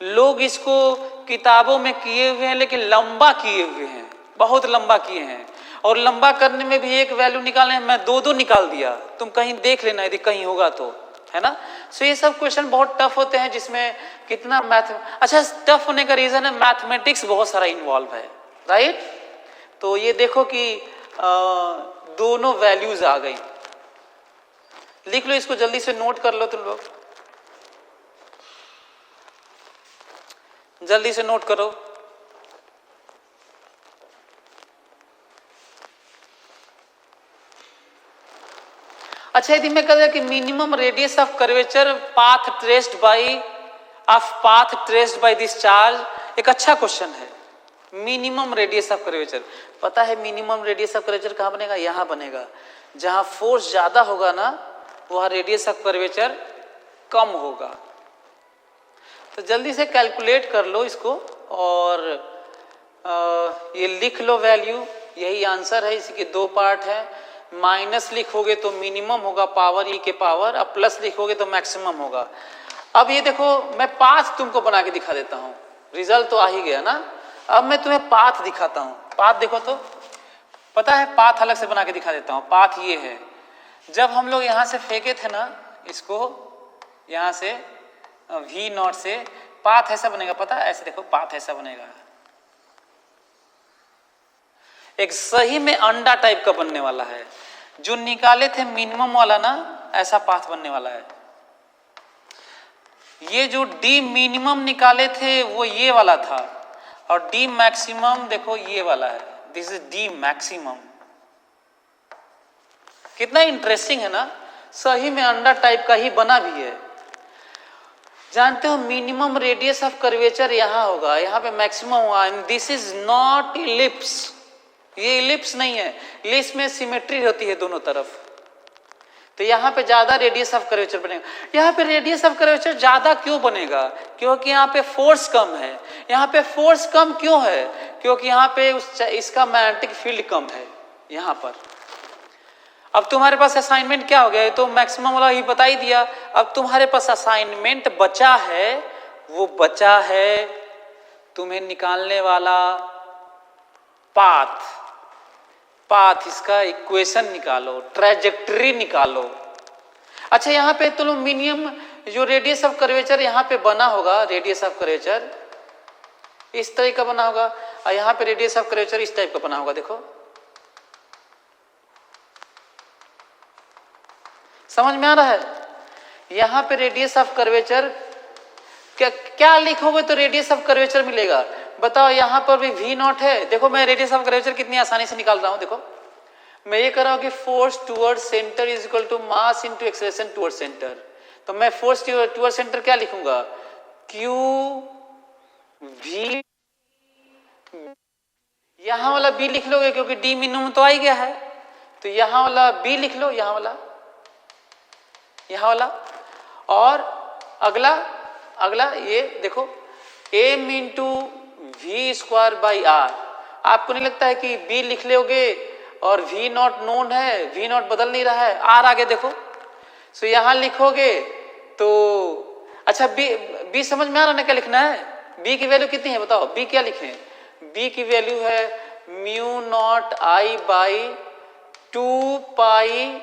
लोग इसको किताबों में किए हुए हैं लेकिन लंबा किए हुए हैं, बहुत लंबा किए हैं। और लंबा करने में भी एक वैल्यू निकालने में मैं दो निकाल दिया। तुम कहीं देख लेना यदि कहीं होगा तो, है ना। सो ये सब क्वेश्चन बहुत टफ होते हैं जिसमें कितना मैथ, अच्छा टफ होने का रीजन है मैथमेटिक्स बहुत सारा इन्वॉल्व है, राइट। तो ये देखो कि दोनों वैल्यूज आ गई। लिख लो इसको, जल्दी से नोट कर लो तुम लोग, जल्दी से नोट करो। अच्छा यदि मैं कहता कि minimum radius of curvature path traced by this charge, एक अच्छा क्वेश्चन है। मिनिमम रेडियस ऑफ कर्वेचर, पता है मिनिमम रेडियस ऑफ कर्वेचर कहाँ बनेगा, यहां बनेगा। जहां फोर्स ज्यादा होगा ना वहां रेडियस ऑफ कर्वेचर कम होगा। तो जल्दी से कैलकुलेट कर लो इसको और ये लिख लो वैल्यू, यही आंसर है। इसी के दो पार्ट है। माइनस लिखोगे तो मिनिमम होगा पावर ई के पावर, अब प्लस लिखोगे तो मैक्सिमम होगा। अब ये देखो मैं पाथ तुमको बना के दिखा देता हूँ, रिजल्ट तो आ ही गया ना। अब मैं तुम्हें पाथ दिखाता हूँ। पाथ देखो तो पता है, पाथ अलग से बना के दिखा देता हूँ। पाथ ये है, जब हम लोग यहाँ से फेंके थे ना इसको, यहाँ से V नॉट से, पाथ ऐसा बनेगा, पता है ऐसे देखो पाथ ऐसा बनेगा। एक सही में अंडा टाइप का बनने वाला है। जो निकाले थे मिनिमम वाला ना, ऐसा पाथ बनने वाला है। ये जो डी मिनिमम निकाले थे वो ये वाला था, और डी मैक्सिमम देखो ये वाला है। This is D maximum. कितना इंटरेस्टिंग है ना, सही में अंडा टाइप का ही बना भी है। जानते हो मिनिमम रेडियस ऑफ कर्वेचर यहां होगा, यहां पे मैक्सिमम होगा। And this is not ellipse, ये इलिप्स नहीं है। इलिप्स में सिमेट्री होती है दोनों तरफ, तो यहाँ पे ज्यादा रेडियस ऑफ कर्वेचर बनेगा। यहाँ पे रेडियस ऑफ कर्वेचर ज्यादा क्यों बनेगा, क्योंकि यहाँ पे फोर्स कम है। यहाँ पे फोर्स कम क्यों है, क्योंकि यहाँ पे इसका मैग्नेटिक फील्ड कम है यहाँ पर। अब तुम्हारे पास असाइनमेंट क्या हो गया है, तो मैक्सिमम वाला ही बता ही दिया। अब तुम्हारे पास असाइनमेंट बचा है, वो बचा है तुम्हें निकालने वाला पाथ। इसका इक्वेशन निकालो, ट्रैजेक्टरी निकालो। अच्छा यहाँ पे तुम मिनिमम जो रेडियस ऑफ कर्वेचर यहाँ पे बना होगा, रेडियस ऑफ कर्वेचर इस तरह का बना होगा, और यहाँ पे रेडियस ऑफ कर्वेचर इस टाइप का बना होगा। देखो समझ में आ रहा है। यहाँ पे रेडियस ऑफ कर्वेचर क्या लिखोगे तो रेडियस ऑफ कर्वेचर मिलेगा, बताओ। यहाँ पर भी V नॉट है। देखो मैं रेडियस ऑफ कर्वेचर कितनी आसानी से निकाल रहा हूँ। देखो मैं ये कर रहा हूँ कि force toward centre is equal to mass into acceleration toward centre. तो मैं फोर्स टुवर्ड सेंटर क्या लिखूंगा, Q V। यहाँ वाला B लिख लोगे क्योंकि D मिनिमम तो आ ही गया है, तो यहाँ वाला B लिख लो, यहाँ वाला। और अगला ये देखो m into V square by R. आपको नहीं लगता है कि B लिख लोगे और V नॉट नोन है, V नॉट बदल नहीं रहा है, R आगे देखो। सो यहां लिखोगे तो अच्छा B समझ में आ रहा है क्या लिखना है। B की वैल्यू कितनी है बताओ, B क्या लिखें। B की वैल्यू है म्यू नॉट I बाई 2 पाई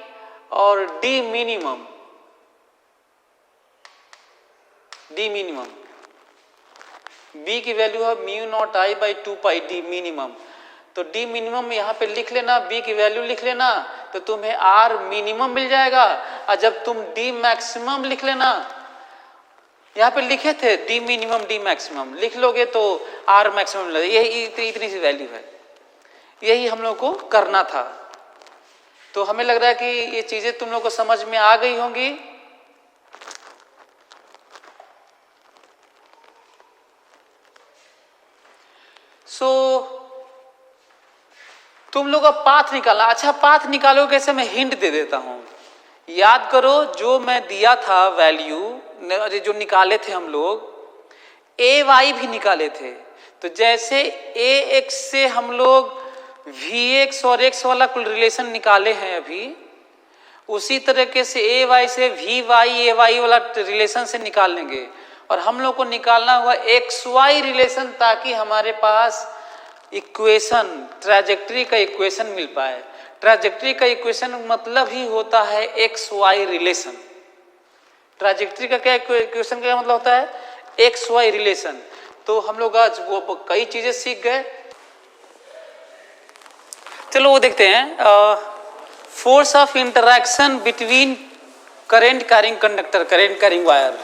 और D मिनिमम। B की वैल्यू है mu naught I by 2 pi D minimum. तो डी मिनिमम यहाँ पे लिख लेना, बी की वैल्यू लिख लेना, तो तुम्हें आर मिनिमम मिल जाएगा। और जब तुम डी मैक्सिमम लिख लेना, यहाँ पे लिखे थे डी मिनिमम डी मैक्सिमम, लिख लोगे तो आर मैक्सिमम मिलेगा। यही इतनी सी वैल्यू है, यही हम लोग को करना था। तो हमें लग रहा है कि ये चीजें तुम लोग को समझ में आ गई होंगी। तुम लोग का पाथ निकालना। अच्छा, पाथ निकालो कैसे, मैं हिंट दे देता हूं। याद करो जो मैं दिया था वैल्यू, जो निकाले थे हम लोग, ए वाई भी निकाले थे। तो जैसे ए एक्स से हम लोग वी एक्स और एक्स वाला कुल रिलेशन निकाले हैं अभी, उसी तरीके से ए वाई से वी वाई ए वाई वाला रिलेशन से निकाल लेंगे। और हम लोग को निकालना हुआ एक्स वाई रिलेशन, ताकि हमारे पास इक्वेशन, ट्रैजेक्टरी का इक्वेशन मिल पाए। ट्रैजेक्टरी का इक्वेशन मतलब ही होता है एक्स वाई रिलेशन। ट्रैजेक्टरी का क्या इक्वेशन का मतलब होता है, एक्स वाई रिलेशन। तो हम लोग आज वो कई चीजें सीख गए। चलो वो देखते हैं। Force of interaction between current carrying conductor, current carrying wire.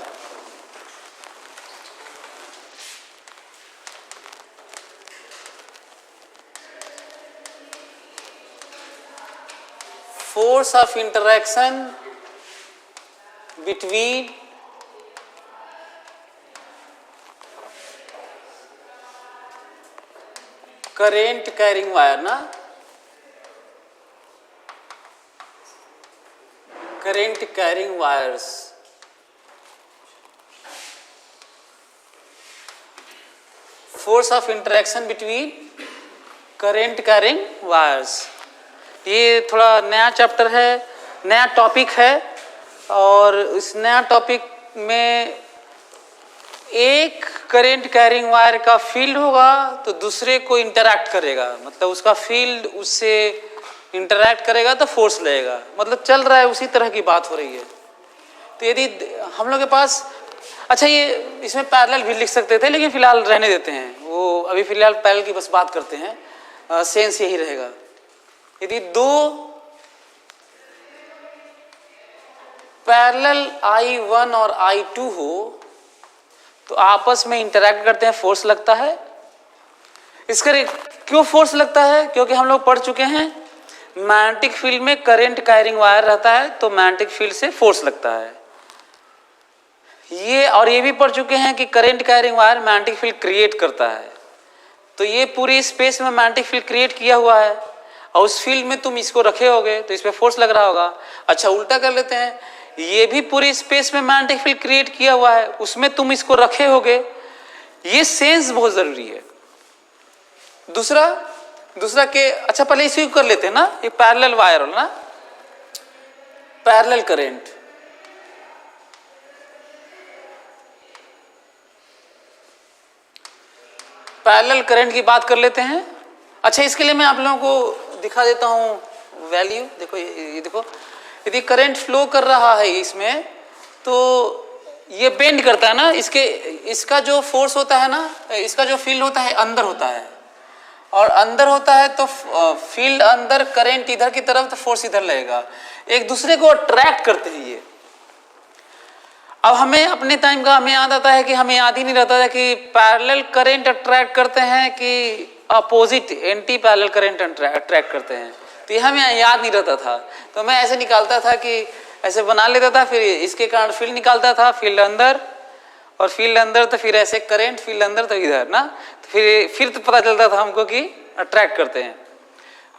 force of interaction between current carrying wire ना, current carrying wires, force of interaction between current carrying wires। ये थोड़ा नया चैप्टर है, नया टॉपिक है, और इस नया टॉपिक में एक करंट कैरिंग वायर का फील्ड होगा तो दूसरे को इंटरैक्ट करेगा, मतलब उसका फील्ड उससे इंटरैक्ट करेगा तो फोर्स लगेगा, मतलब चल रहा है, उसी तरह की बात हो रही है। तो यदि हम लोग के पास, अच्छा ये इसमें पैरेलल भी लिख सकते थे, लेकिन फिलहाल रहने देते हैं, वो अभी फिलहाल पैरेलल की बस बात करते हैं, सेंस यही रहेगा। यदि दो पैरेलल I1 और I2 हो तो आपस में इंटरैक्ट करते हैं, फोर्स लगता है। इसका क्यों फोर्स लगता है, क्योंकि हम लोग पढ़ चुके हैं मैग्नेटिक फील्ड में करंट कैरिंग वायर रहता है तो मैग्नेटिक फील्ड से फोर्स लगता है। ये भी पढ़ चुके हैं कि current carrying wire magnetic field create करता है। तो ये पूरी स्पेस में मैग्नेटिक फील्ड क्रिएट किया हुआ है, और उस फील्ड में तुम इसको रखे होगे तो इस पे फोर्स लग रहा होगा। अच्छा उल्टा कर लेते हैं, ये भी पूरी स्पेस में मैग्नेटिक फील्ड क्रिएट किया हुआ है, उसमें तुम इसको रखे होगे। ये सेंस बहुत जरूरी है। दूसरा के, अच्छा पहले इसी को कर लेते हैं ना, ये पैरेलल वायर हो ना, पैरेलल करंट। पैरेलल करंट की बात कर लेते हैं। अच्छा इसके लिए मैं आप लोगों को दिखा देता हूं वैल्यू। देखो ये देखो, यदि करंट फ्लो कर रहा है इसमें तो ये बेंड करता है ना, इसका जो फोर्स होता है ना, इसका जो फील्ड होता है अंदर होता है, और अंदर होता है तो फील्ड अंदर, करंट इधर की तरफ तो फोर्स इधर लगेगा, एक दूसरे को अट्रैक्ट करते हैं ये। अब हमें अपने टाइम का हमें याद आता है कि हमें याद ही नहीं रहता है कि पैरेलल करंट अट्रैक्ट करते हैं कि opposite anti parallel current attract करते हैं। तो ये हमें याद नहीं रहता था, तो मैं ऐसे निकालता था कि ऐसे बना लेता था, फिर इसके कारण फील्ड निकालता था, फील्ड अंदर और फील्ड अंदर, तो फिर ऐसे करंट फील्ड अंदर तो इधर ना, तो फिर तो पता चलता था हमको कि अट्रैक्ट करते हैं।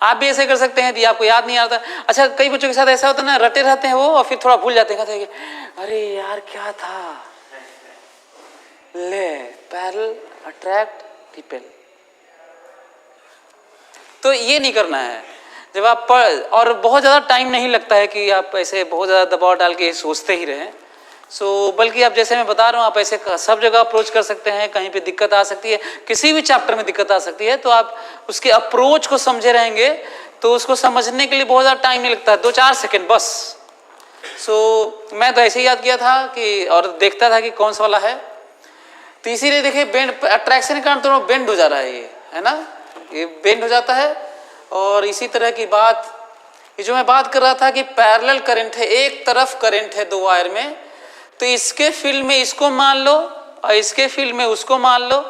आप भी ऐसे कर सकते हैं यदि आपको याद नहीं आता। अच्छा कई बच्चों के साथ ऐसा होता है ना, रटे रहते हैं वो और फिर थोड़ा भूल जाते हैं, कहते हैं कि अरे यार क्या था, ले पैरेलल अट्रैक्ट रिपेल। तो ये नहीं करना है जब आप और बहुत ज़्यादा टाइम नहीं लगता है कि आप ऐसे बहुत ज़्यादा दबाव डाल के सोचते ही रहें। बल्कि आप जैसे मैं बता रहा हूँ, आप ऐसे सब जगह अप्रोच कर सकते हैं। कहीं पे दिक्कत आ सकती है, किसी भी चैप्टर में दिक्कत आ सकती है, तो आप उसके अप्रोच को समझे रहेंगे तो उसको समझने के लिए बहुत ज़्यादा टाइम नहीं लगता, 2-4 सेकेंड बस। मैं तो ऐसे ही याद किया था कि, और देखता था कि कौन सा वाला है। तो इसीलिए देखिए बेंड, अट्रैक्शन के कारण तो बेंड हो जा रहा है ये, है ना, ये बेंड हो जाता है। और इसी तरह की बात, ये जो मैं बात कर रहा था कि पैरेलल करंट है, एक तरफ करंट है 2 वायर में, तो इसके फील्ड में इसको मान लो और इसके फील्ड में उसको मान लो।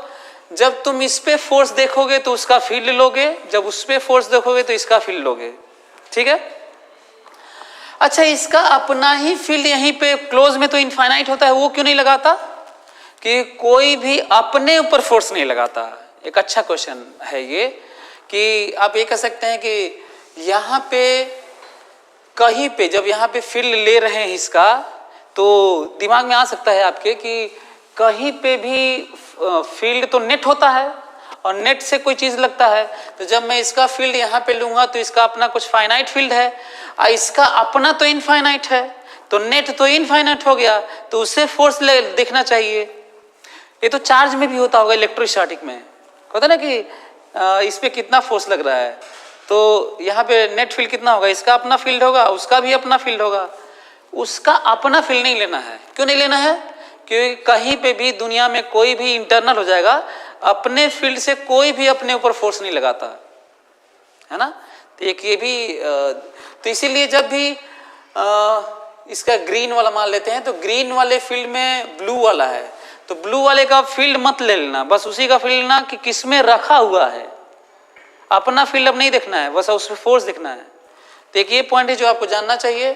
जब तुम इस पे फोर्स देखोगे तो उसका फील्ड लोगे, जब उस पे फोर्स देखोगे तो इसका फील्ड लोगे, ठीक है। अच्छा, इसका अपना ही फील्ड यहीं पे क्लोज में तो इनफाइनाइट होता है, वो क्यों नहीं लगाता? कि कोई भी अपने ऊपर फोर्स नहीं लगाता। एक अच्छा क्वेश्चन है ये, कि आप ये कह सकते हैं कि यहाँ पे कहीं पे जब यहाँ पे फील्ड ले रहे हैं इसका, तो दिमाग में आ सकता है आपके कि कहीं पे भी फील्ड तो नेट होता है और नेट से कोई चीज लगता है, तो जब मैं इसका फील्ड यहाँ पे लूंगा तो इसका अपना कुछ फाइनाइट फील्ड है और इसका अपना तो इनफाइनाइट है, तो नेट तो इनफाइनाइट हो गया, तो उससे फोर्स देखना चाहिए। ये तो चार्ज में भी होता होगा, इलेक्ट्रोस्टैटिक में होता ना कि इस पे कितना फोर्स लग रहा है, तो यहाँ पे नेट फील्ड कितना होगा, इसका अपना फील्ड होगा, उसका भी अपना फील्ड होगा। उसका अपना फील्ड नहीं लेना है। क्यों नहीं लेना है? क्योंकि कहीं पे भी दुनिया में कोई भी इंटरनल हो जाएगा, अपने फील्ड से कोई भी अपने ऊपर फोर्स नहीं लगाता है ना। तो एक ये भी तो इसीलिए जब भी इसका ग्रीन वाला मान लेते हैं, तो ग्रीन वाले फील्ड में ब्लू वाला है, तो ब्लू वाले का फील्ड मत ले लेना, बस उसी का फील्ड लेना कि किसमें रखा हुआ है। अपना फील्ड अब नहीं देखना है, बस उसमें फोर्स देखना है। तो एक ये पॉइंट है जो आपको जानना चाहिए।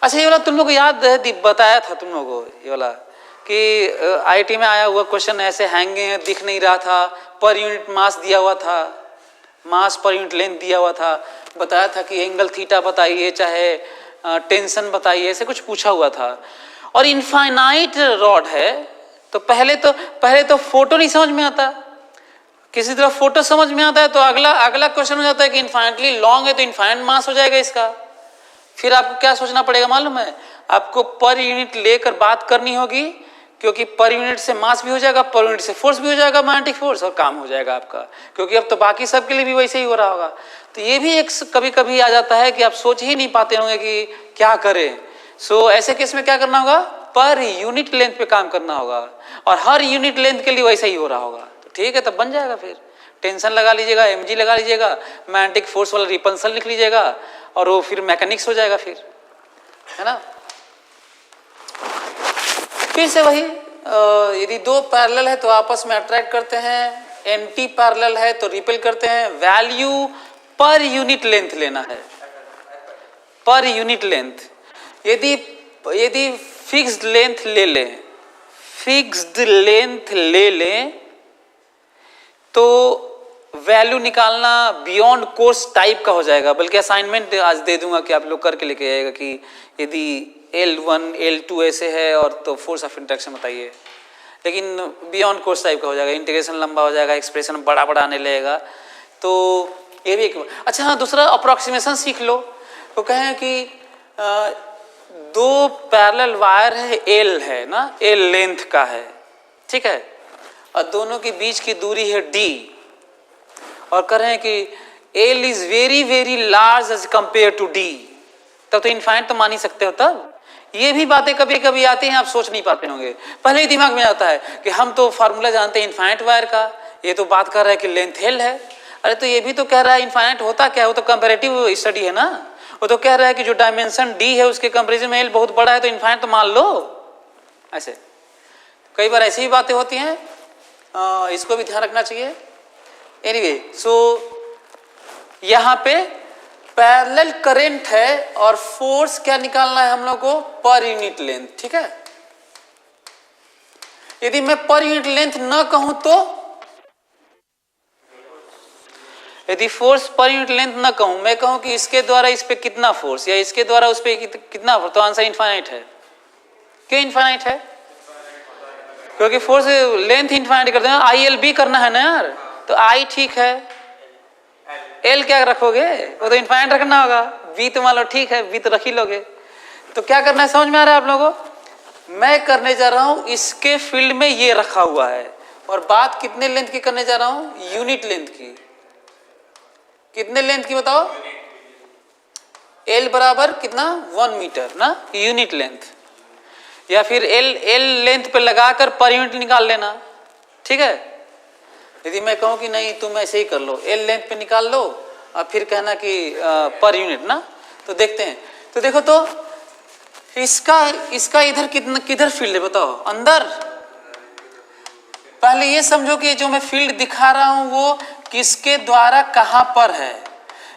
अच्छा, ये वाला तुम लोग को याद है, बताया था तुम लोगों को ये वाला कि आईटी में आया हुआ क्वेश्चन ऐसे हैंगिंग दिख नहीं रहा था, पर यूनिट मास दिया हुआ था, मास पर यूनिट लेंथ दिया हुआ था, बताया था कि एंगल थीटा बताइए, चाहे टेंशन बताइए, ऐसे कुछ पूछा हुआ था। और इनफाइनाइट रॉड है, तो पहले तो फोटो नहीं समझ में आता, किसी तरह फोटो समझ में आता है तो अगला क्वेश्चन हो जाता है कि इनफाइनाइटली लॉन्ग है तो इनफाइनाइट मास हो जाएगा इसका। फिर आपको क्या सोचना पड़ेगा मालूम है? आपको पर यूनिट लेकर बात करनी होगी, क्योंकि पर यूनिट से मास भी हो जाएगा, पर यूनिट से फोर्स भी हो जाएगा, मैग्नेटिक फोर्स, और काम हो जाएगा आपका। क्योंकि अब तो बाकी सब के लिए भी वैसे ही हो रहा होगा। तो ये भी एक कभी कभी आ जाता है कि आप सोच ही नहीं पाते होंगे कि क्या करें। सो ऐसे केस में क्या करना होगा? पर यूनिट लेंथ पे काम करना होगा, और हर यूनिट लेंथ के लिए वैसा ही हो रहा होगा। तो ठीक है, तब बन जाएगा। फिर टेंशन लगा लीजिएगा, एमजी लगा लीजिएगा, मैग्नेटिक फोर्स वाला रिपल्सन लिख लीजिएगा, और वो फिर मैकेनिक्स हो जाएगा फिर, है ना। फिर से वही, यदि 2 पैरेलल है तो आपस में अट्रैक्ट करते हैं, एंटी पैरेलल है तो रिपेल करते हैं। वैल्यू पर यूनिट लेंथ लेना है, पर यूनिट लेंथ। यदि फिक्स्ड लेंथ ले लें, फिक्स्ड लेंथ ले लें तो वैल्यू निकालना बियॉन्ड कोर्स टाइप का हो जाएगा। बल्कि असाइनमेंट आज दे दूंगा कि आप लोग करके लेके आएगा कि यदि L1 L2 ऐसे है और तो फोर्स ऑफ इंटरेक्शन बताइए, लेकिन बियॉन्ड कोर्स टाइप का हो जाएगा, इंटीग्रेशन लंबा हो जाएगा, एक्सप्रेशन बड़ा आने लगेगा। तो ये भी एक अच्छा। हाँ, दूसरा अप्रोक्सीमेशन सीख लो। तो कहें कि 2 पैरेलल वायर है, L है ना, L लेंथ का है, ठीक है, और दोनों के बीच की दूरी है D, और कह रहे हैं कि L is very very large as compare to D, तब तो इनफाइनाइट तो मान ही सकते हो। तब ये भी बातें कभी कभी आती हैं, आप सोच नहीं पाते होंगे। पहले ही दिमाग में आता है कि हम तो फार्मूला जानते हैं इनफाइनाइट वायर का, ये तो बात कर रहा है कि लेंथ L है। अरे तो ये भी तो कह रहा है इनफाइनाइट होता क्या है, वो तो कंपैरेटिव स्टडी है ना। वो तो कह रहा है कि जो डायमेंशन D है उसके कंपैरिजन में L बहुत बड़ा है, तो इनफाइनाइट तो मान लो। ऐसे कई बार ऐसी भी बातें होती हैं, इसको भी ध्यान रखना चाहिए। एनीवे, सो यहाँ पे पैरेलल करंट है और फोर्स क्या निकालना है हम लोग को? पर यूनिट लेंथ, ठीक है। यदि मैं पर यूनिट लेंथ ना कहूं तो, यदि फोर्स पर यूनिट लेंथ ना कहूं, मैं कहूं कि इसके द्वारा इस पे कितना फोर्स या इसके द्वारा उस पे कितना फोर्स, तो आंसर इनफाइनाइट है। क्यों इनफाइनाइट है? क्योंकि फोर्स लेंथ इनफाइनाइट करते हैं। ILB करना है ना यार, तो I ठीक है, L क्या रखोगे? वो तो इनफाइनाइट रखना होगा। V तो मान लो ठीक है, V तो रख ही लोगे। तो क्या करना है, समझ में आ रहा है आप लोगों को? मैं करने जा रहा हूं इसके फील्ड में ये रखा हुआ है, और बात कितने लेंथ की करने जा रहा हूं? यूनिट लेंथ की। कितने लेंथ की बताओ? L बराबर कितना? 1 मीटर ना, यूनिट लेंथ। या फिर L लेंथ पे लगाकर पर यूनिट निकाल लेना, ठीक है। यदि मैं कहूँ कि नहीं तुम ऐसे ही कर लो, एल लेंथ पे निकाल लो और फिर कहना कि पर यूनिट ना, तो देखते हैं। तो देखो तो इसका इधर किधर फील्ड है बताओ, अंदर। पहले ये समझो कि जो मैं फील्ड दिखा रहा हूं वो किसके द्वारा कहां पर है।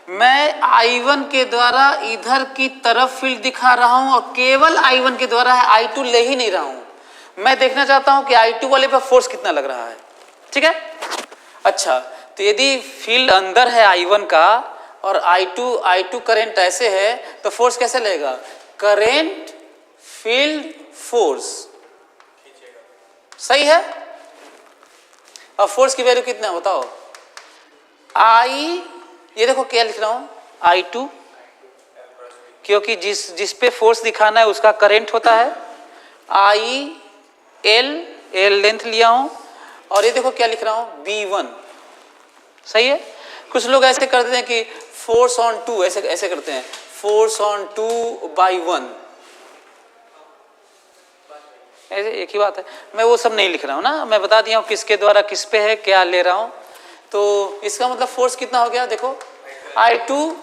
मैं I1 के द्वारा इधर की तरफ फील्ड दिखा रहा हूं और केवल I1 के द्वारा है, I2 ले ही नहीं रहा हूं। मैं देखना चाहता हूं कि I2 वाले पर फोर्स कितना लग रहा है, ठीक है। अच्छा, तो यदि फील्ड अंदर है I1 का और I2 करंट ऐसे है तो फोर्स कैसे लगेगा, करंट फील्ड फोर्स, सही है। और फोर्स की वैल्यू कितना है बताओ, ये देखो क्या लिख रहा हूं I2, क्योंकि जिस पे फोर्स दिखाना है उसका करंट होता है, एल लेंथ लिया हूं, और ये देखो क्या लिख रहा हूं B1, सही है। कुछ लोग ऐसे करते हैं कि फोर्स ऑन 2, ऐसे करते हैं, फोर्स ऑन 2/1, ऐसे एक ही बात है। मैं वो सब नहीं लिख रहा हूं ना, मैं बता दिया हूं किसके द्वारा किस पे है, क्या ले रहा हूं। तो इसका मतलब फोर्स कितना हो गया, देखो I2,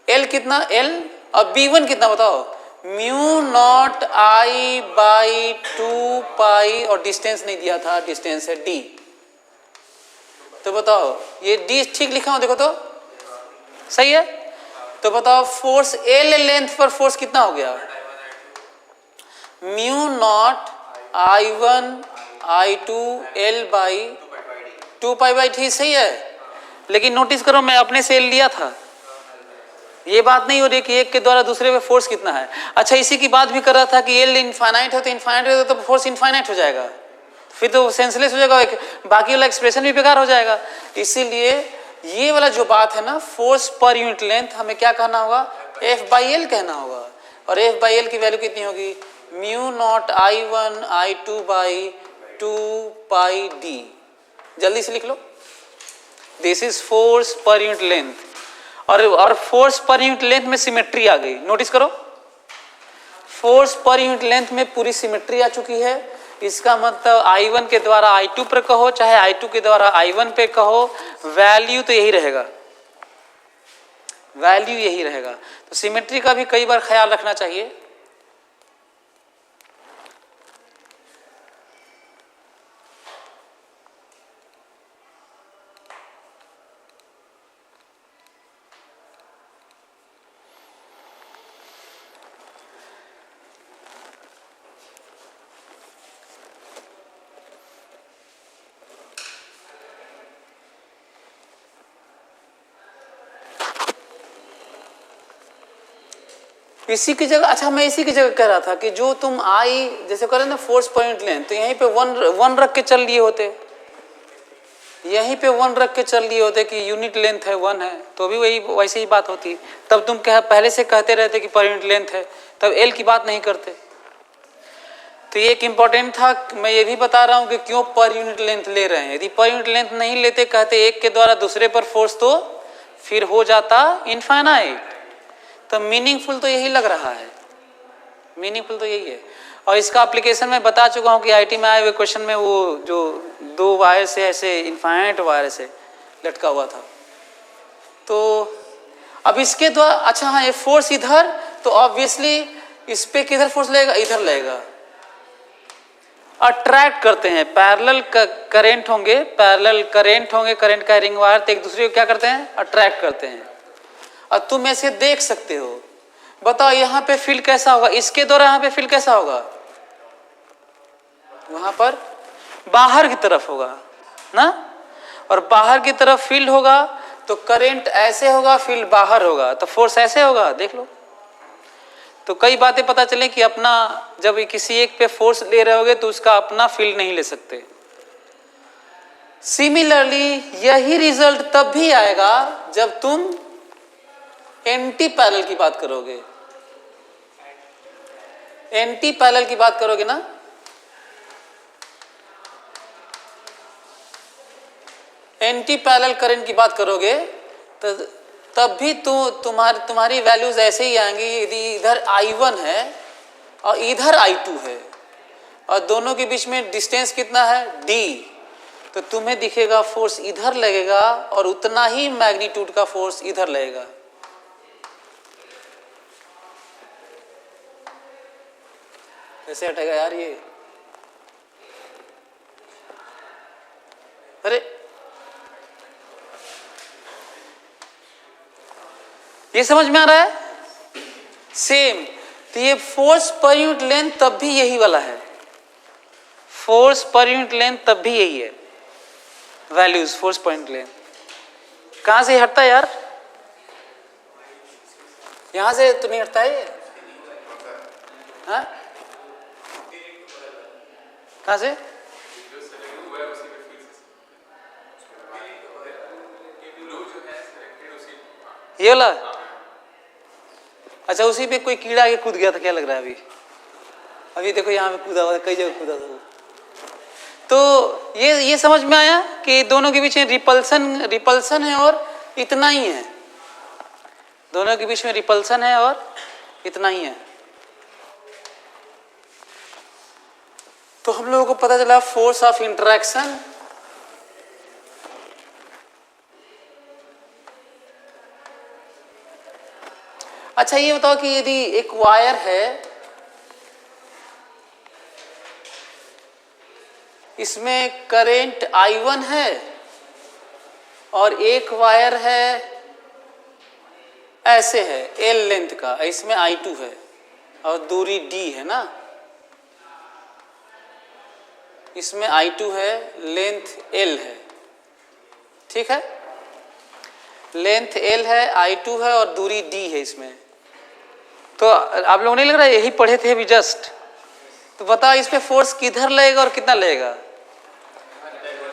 L कितना L, और B1 कितना बताओ, म्यू नॉट I/2 पाई, और डिस्टेंस नहीं दिया था, डिस्टेंस है D। तो बताओ ये D ठीक लिखा हूं, देखो तो सही है। तो बताओ फोर्स L लेंथ पर फोर्स कितना हो गया, mu not I1 I2 L/2 पाई/d, सही है। लेकिन नोटिस करो मैं अपने से L लिया था, ये बात नहीं हो रही कि एक के द्वारा दूसरे पे फोर्स कितना है। अच्छा, इसी की बात भी कर रहा था कि L इनफाइनाइट हो तो इनफाइनाइट हो तो फोर्स इनफाइनाइट हो जाएगा, फिर तो सेंसलेस हो जाएगा, बाकी वाला एक्सप्रेशन भी बेकार हो जाएगा। इसीलिए ये वाला जो बात है ना, फोर्स पर यूनिट लेंथ, हमें क्या कहना होगा, F/L कहना होगा। और F/L की वैल्यू कितनी होगी, mu not I1 I2/2 pi d। जल्दी से लिख लो, this is force per unit length. और फोर्स पर यूनिट लेंथ में सिमेट्री आ गई, नोटिस करो, फोर्स पर यूनिट लेंथ में पूरी सिमेट्री आ चुकी है। इसका मतलब I1 के द्वारा I2 पर कहो, चाहे I2 के द्वारा I1 पे कहो, वैल्यू तो यही रहेगा, वैल्यू यही रहेगा। तो सिमेट्री का भी कई बार ख्याल रखना चाहिए। इसी की जगह, अच्छा मैं इसी की जगह कह रहा था कि जो तुम जैसे कह रहे ना फोर्स पॉइंट लेंथ, तो यहीं पे वन रख के चल लिए होते, यहीं पे 1 रख के चल लिए होते कि यूनिट लेंथ है 1 है, तो भी वही वैसे ही बात होती। तब तुम पहले से कहते रहते कि पर यूनिट लेंथ है, तब L की बात नहीं करते। तो ये एक इम्पॉर्टेंट था, मैं ये भी बता रहा हूँ कि क्यों पर यूनिट लेंथ ले रहे हैं। यदि पर यूनिट लेंथ नहीं लेते, कहते एक के द्वारा दूसरे पर फोर्स, तो फिर हो जाता इनफाइनाइट। तो मीनिंगफुल तो यही लग रहा है, मीनिंगफुल तो यही है। और इसका एप्लीकेशन मैं बता चुका हूँ कि IT में आए हुए क्वेश्चन में वो जो 2 वायर से ऐसे इनफाइनाइट वायर से लटका हुआ था। तो अब इसके द्वारा, अच्छा हाँ, ये फोर्स इधर, तो ऑब्वियसली इस पे किधर फोर्स लगेगा, इधर लगेगा। अट्रैक्ट करते हैं, पैरेलल करंट होंगे, पैरेलल करंट होंगे, करंट कैरिंग वायर, तो एक दूसरे को क्या करते हैं, अट्रैक्ट करते हैं। और तुम ऐसे देख सकते हो, बताओ यहाँ पे फील्ड कैसा होगा, इसके द्वारा यहाँ पे फील्ड कैसा होगा, वहां पर बाहर की तरफ होगा ना, और बाहर की तरफ फील्ड होगा तो करंट ऐसे होगा, फील्ड बाहर होगा, तो फोर्स ऐसे होगा, देख लो। तो कई बातें पता चले कि अपना, जब किसी एक पे फोर्स ले रहे होगे तो उसका अपना फील्ड नहीं ले सकते। सिमिलरली यही रिजल्ट तब भी आएगा जब तुम एंटी पैरेलल की बात करोगे, एंटी पैरेलल की बात करोगे ना, एंटी पैरेलल करंट की बात करोगे, तो तब भी तुम्हारी वैल्यूज ऐसे ही आएंगी। यदि इधर I1 है और इधर I2 है और दोनों के बीच में डिस्टेंस कितना है D, तो तुम्हें दिखेगा फोर्स इधर लगेगा और उतना ही मैग्नीट्यूड का फोर्स इधर लगेगा। कैसे हटेगा यार ये? अरे ये समझ में आ रहा है? सेम। तो ये फोर्स पर यूनिट लेंथ तब भी यही वाला है, फोर्स पर यूनिट लेंथ तब भी यही है, values force per unit length. कहां से हटता है यार? यहां से तो नहीं हटता है ये। हाँ? कहां से? ये वाला? अच्छा, उसी पे कोई कीड़ा आके कूद गया था, क्या लग रहा है अभी? अभी देखो यहाँ पे कूदा हुआ, कई जगह कूदा था। तो ये समझ में आया कि दोनों के बीच में रिपल्सन है और इतना ही है, दोनों के बीच में रिपल्सन है और इतना ही है। तो हम लोगों को पता चला फोर्स ऑफ इंटरेक्शन अच्छा ये बताओ कि यदि एक वायर है, इसमें करंट I1 है और एक वायर है ऐसे है L लेंथ का, इसमें I2 है और दूरी D है ना, इसमें I2 है, लेंथ L है, ठीक है, लेंथ L है, I2 है और दूरी D है इसमें। तो आप लोगों ने लग रहा है यही पढ़े थे अभी जस्ट। तो बताओ इस पे फोर्स किधर लगेगा और कितना लगेगा?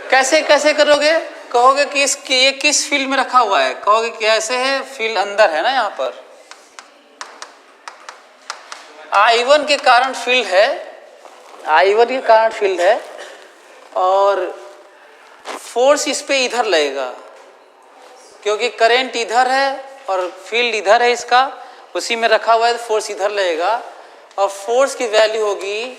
कैसे कैसे करोगे? कहोगे कि ये किस फील्ड में रखा हुआ है, कहोगे कि ऐसे है, फील्ड अंदर है ना, यहाँ पर I1 के कारण फील्ड है, I1 के कारण फील्ड है और फोर्स इस पे इधर लगेगा क्योंकि करंट इधर है और फील्ड इधर है, इसका उसी में रखा हुआ है, तो फोर्स इधर लगेगा और फोर्स की वैल्यू होगी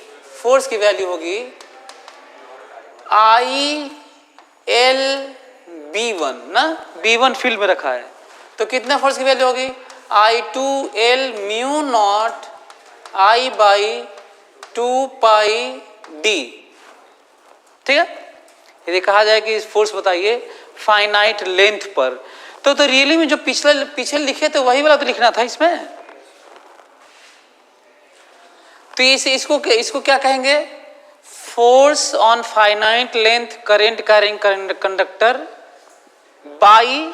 ILB1 ना, B1 फील्ड में रखा है, तो कितना फोर्स की वैल्यू होगी? I2L mu naught I by 2 pi D, ठीक है। यदि कहा जाए कि फोर्स बताइए फाइनाइट लेंथ पर, तो रियली में जो पीछे लिखे थे वही वाला तो लिखना था इसमें। तो इसको क्या कहेंगे? Force on finite length current carrying conductor by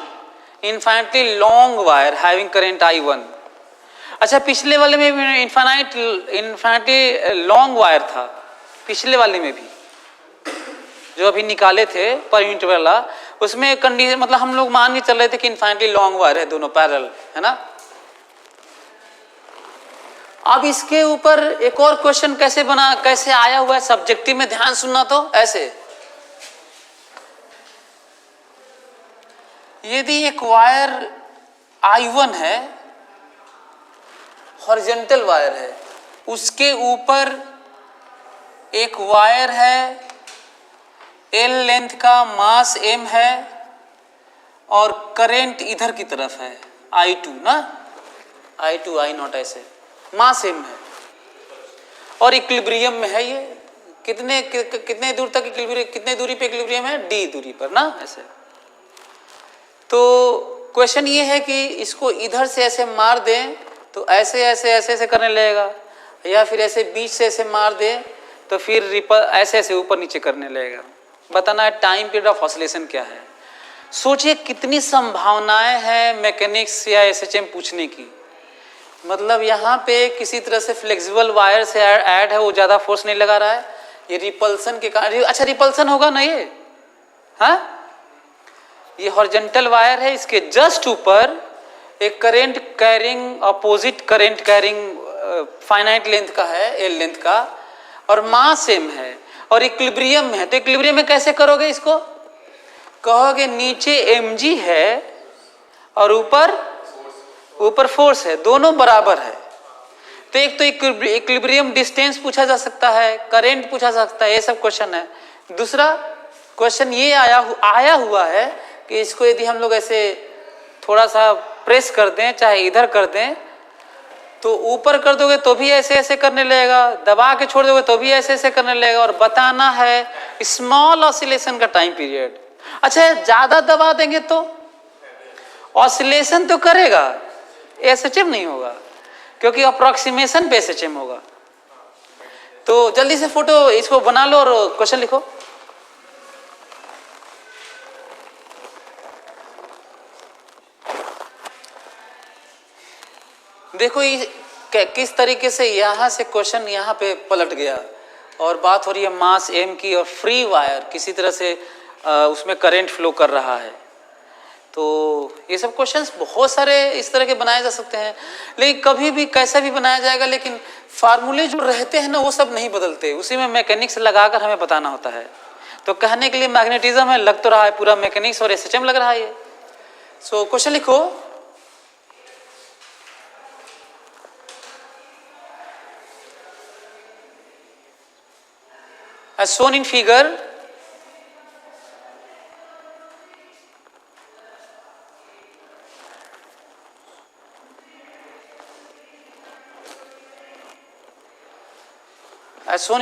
infinitely long wire having current I1। अच्छा, पिछले वाले में भी इनफाइनाइटली लॉन्ग वायर था, पिछले वाले में भी जो अभी निकाले थे पर यूनिट वाला, उसमें कंडीशन मतलब हम लोग मान के चल रहे थे कि इनफाइनाइटली लॉन्ग वायर है, दोनों पैरेलल है ना। अब इसके ऊपर एक और क्वेश्चन कैसे आया हुआ है सब्जेक्टिव में, ध्यान सुनना। तो ऐसे, यदि एक वायर I1 है, हॉरिजॉन्टल वायर है, उसके ऊपर एक वायर है L लेंथ का, मास M है और करंट इधर की तरफ है I2 ना, I2 I0 ऐसे, मास M है और इक्विलिब्रियम में है। ये कितने दूर तक इक्विलिब्रियम, कितने दूरी पे इक्विलिब्रियम है? D दूरी पर ना, ऐसे। तो क्वेश्चन ये है कि इसको इधर से ऐसे मार दें तो ऐसे करने लगेगा, या फिर ऐसे बीच से ऐसे मार दें तो फिर ऐसे ऊपर नीचे करने लगेगा। बताना है टाइम पीरियड ऑफ ऑसिलेशन क्या है। सोचिए कितनी संभावनाएं हैं मैकेनिक्स या SHM पूछने की। मतलब यहाँ पे किसी तरह से फ्लेक्सिबल वायर से ऐड है, वो ज्यादा फोर्स नहीं लगा रहा है, ये रिपल्सन के कारण। अच्छा, रिपल्सन होगा ना ये, हाँ, ये हॉरिजॉन्टल वायर है, इसके जस्ट ऊपर एक current carrying, opposite current carrying finite length का है, L लेंथ का, और मास M है और इक्विलिब्रियम में है। तो इक्विलिब्रियम में कैसे करोगे इसको? कहोगे नीचे mg है और ऊपर फोर्स है, दोनों बराबर है। तो एक तो इक्विलिब्रियम डिस्टेंस पूछा जा सकता है, करंट पूछा जा सकता है, ये सब क्वेश्चन है। दूसरा क्वेश्चन ये आया हुआ है कि इसको यदि हम लोग ऐसे थोड़ा सा प्रेस कर दें, चाहे इधर कर दें, तो ऊपर कर दोगे तो भी ऐसे ऐसे करने लगेगा, दबा के छोड़ दोगे तो भी ऐसे ऐसे करने लगेगा, और बताना है स्मॉल ऑसिलेशन का टाइम पीरियड। अच्छा, ज्यादा दबा देंगे तो ऑसिलेशन तो करेगा, एसएचएम नहीं होगा, क्योंकि अप्रोक्सीमेशन पे एसएचएम होगा। तो जल्दी से फोटो इसको बना लो और क्वेश्चन लिखो। देखो किस तरीके से यहाँ से क्वेश्चन यहाँ पे पलट गया, और बात हो रही है मास एम की, और फ्री वायर किसी तरह से उसमें करंट फ्लो कर रहा है। तो ये सब क्वेश्चंस बहुत सारे इस तरह के बनाए जा सकते हैं, लेकिन कभी भी कैसा भी बनाया जाएगा, लेकिन फार्मूले जो रहते हैं ना वो सब नहीं बदलते, उसी में मैकेनिक्स लगाकर हमें बताना होता है। तो कहने के लिए मैग्नेटिज्म है, लग तो रहा है पूरा मैकेनिक्स और एसएचएम लग रहा है ये। सो क्वेश्चन लिखो। As shown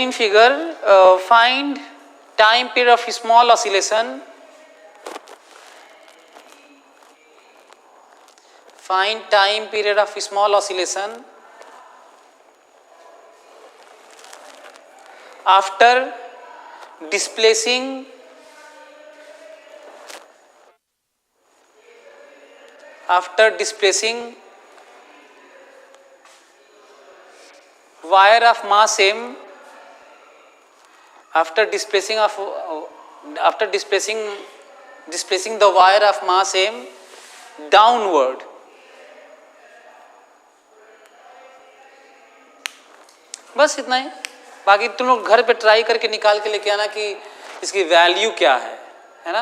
in figure, find time period of small oscillation. Find time period of small oscillation after displacing wire of mass m, after displacing the wire of mass m downward. बस इतना ही, बाकी तुम लोग घर पे ट्राई करके निकाल के लेके आना कि इसकी वैल्यू क्या है ना।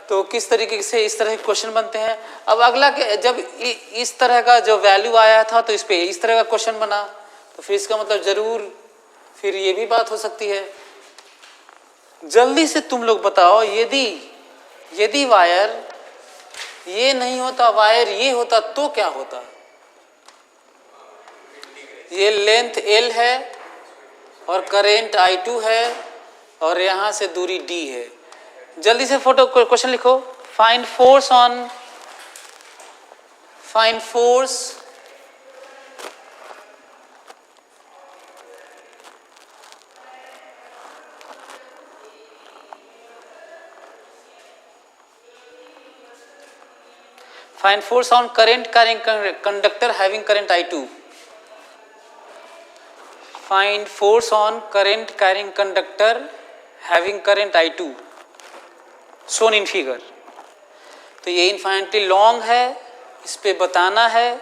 तो किस तरीके से इस तरह के क्वेश्चन बनते हैं। अब अगला जब इस तरह का जो वैल्यू आया था तो इस पे इस तरह का क्वेश्चन बना, तो फिर इसका मतलब जरूर फिर ये भी बात हो सकती है। जल्दी से तुम लोग बताओ, यदि वायर ये नहीं होता, वायर ये होता तो क्या होता। ये लेंथ L है और करेंट I2 है और यहां से दूरी D है। जल्दी से फोटो क्वेश्चन लिखो। Find force on current carrying conductor having current I2. Find force on current carrying conductor having current I2 shown in figure. तो ये इनफाइनिटली लॉन्ग है, इस पे बताना है।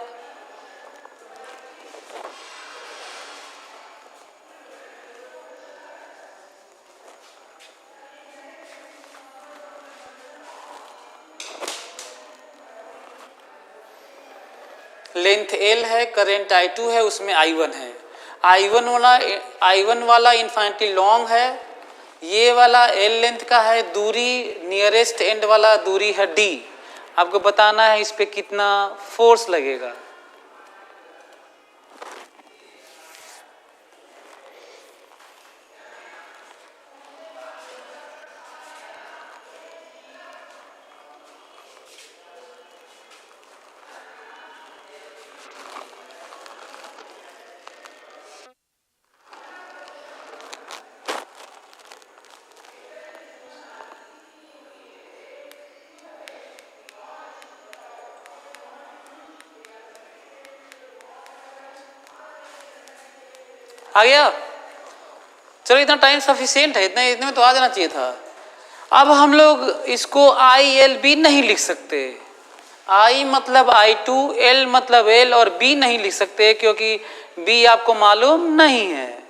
लेंथ L है, करंट I2 है, उसमें I1 है। I1 वाला इनफाइनिटली लॉन्ग है, ये वाला L लेंथ का है, दूरी नियरेस्ट एंड वाला दूरी है D। आपको बताना है इस पे कितना फोर्स लगेगा। आ गया? चलो, इतना टाइम सफिशिएंट है, इतने में तो आ जाना चाहिए था। अब हम लोग इसको ILB नहीं लिख सकते। I मतलब I2, L मतलब L और B नहीं लिख सकते, क्योंकि B आपको मालूम नहीं है।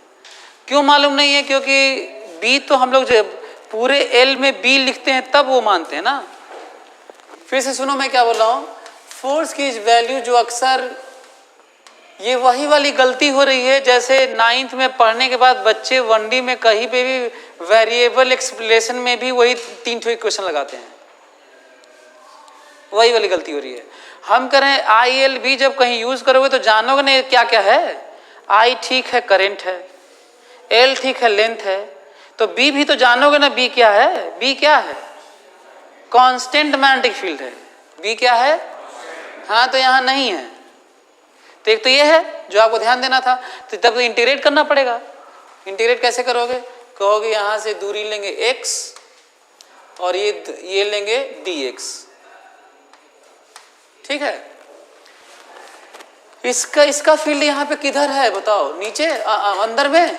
क्यों मालूम नहीं है? क्योंकि B तो हम लोग जब पूरे L में B लिखते हैं तब वो मानते हैं ना। फिर से सुनो मैं क्या बोल रहा हूँ। फोर्स की वैल्यू जो अक्सर ये वही वाली गलती हो रही है जैसे 9th में पढ़ने के बाद बच्चे 1D में कहीं पे भी वेरिएबल एक्सप्रेशन में भी वही 3 इक्वेशन लगाते हैं, वही वाली गलती हो रही है। हम करें ILB जब कहीं यूज करोगे तो जानोगे नहीं क्या क्या है। I ठीक है करंट है, L ठीक है लेंथ है, तो B भी तो जानोगे ना B क्या है। B क्या है? कांस्टेंट मैग्नेटिक फील्ड है। B क्या है? हाँ तो यहाँ नहीं है, तो एक तो ये है जो आपको ध्यान देना था। तो तब तो इंटीग्रेट करना पड़ेगा। इंटीग्रेट कैसे करोगे? कहोगे यहाँ से दूरी लेंगे x और ये लेंगे dx, ठीक है। इसका फील्ड यहाँ पे किधर है बताओ? नीचे अंदर में?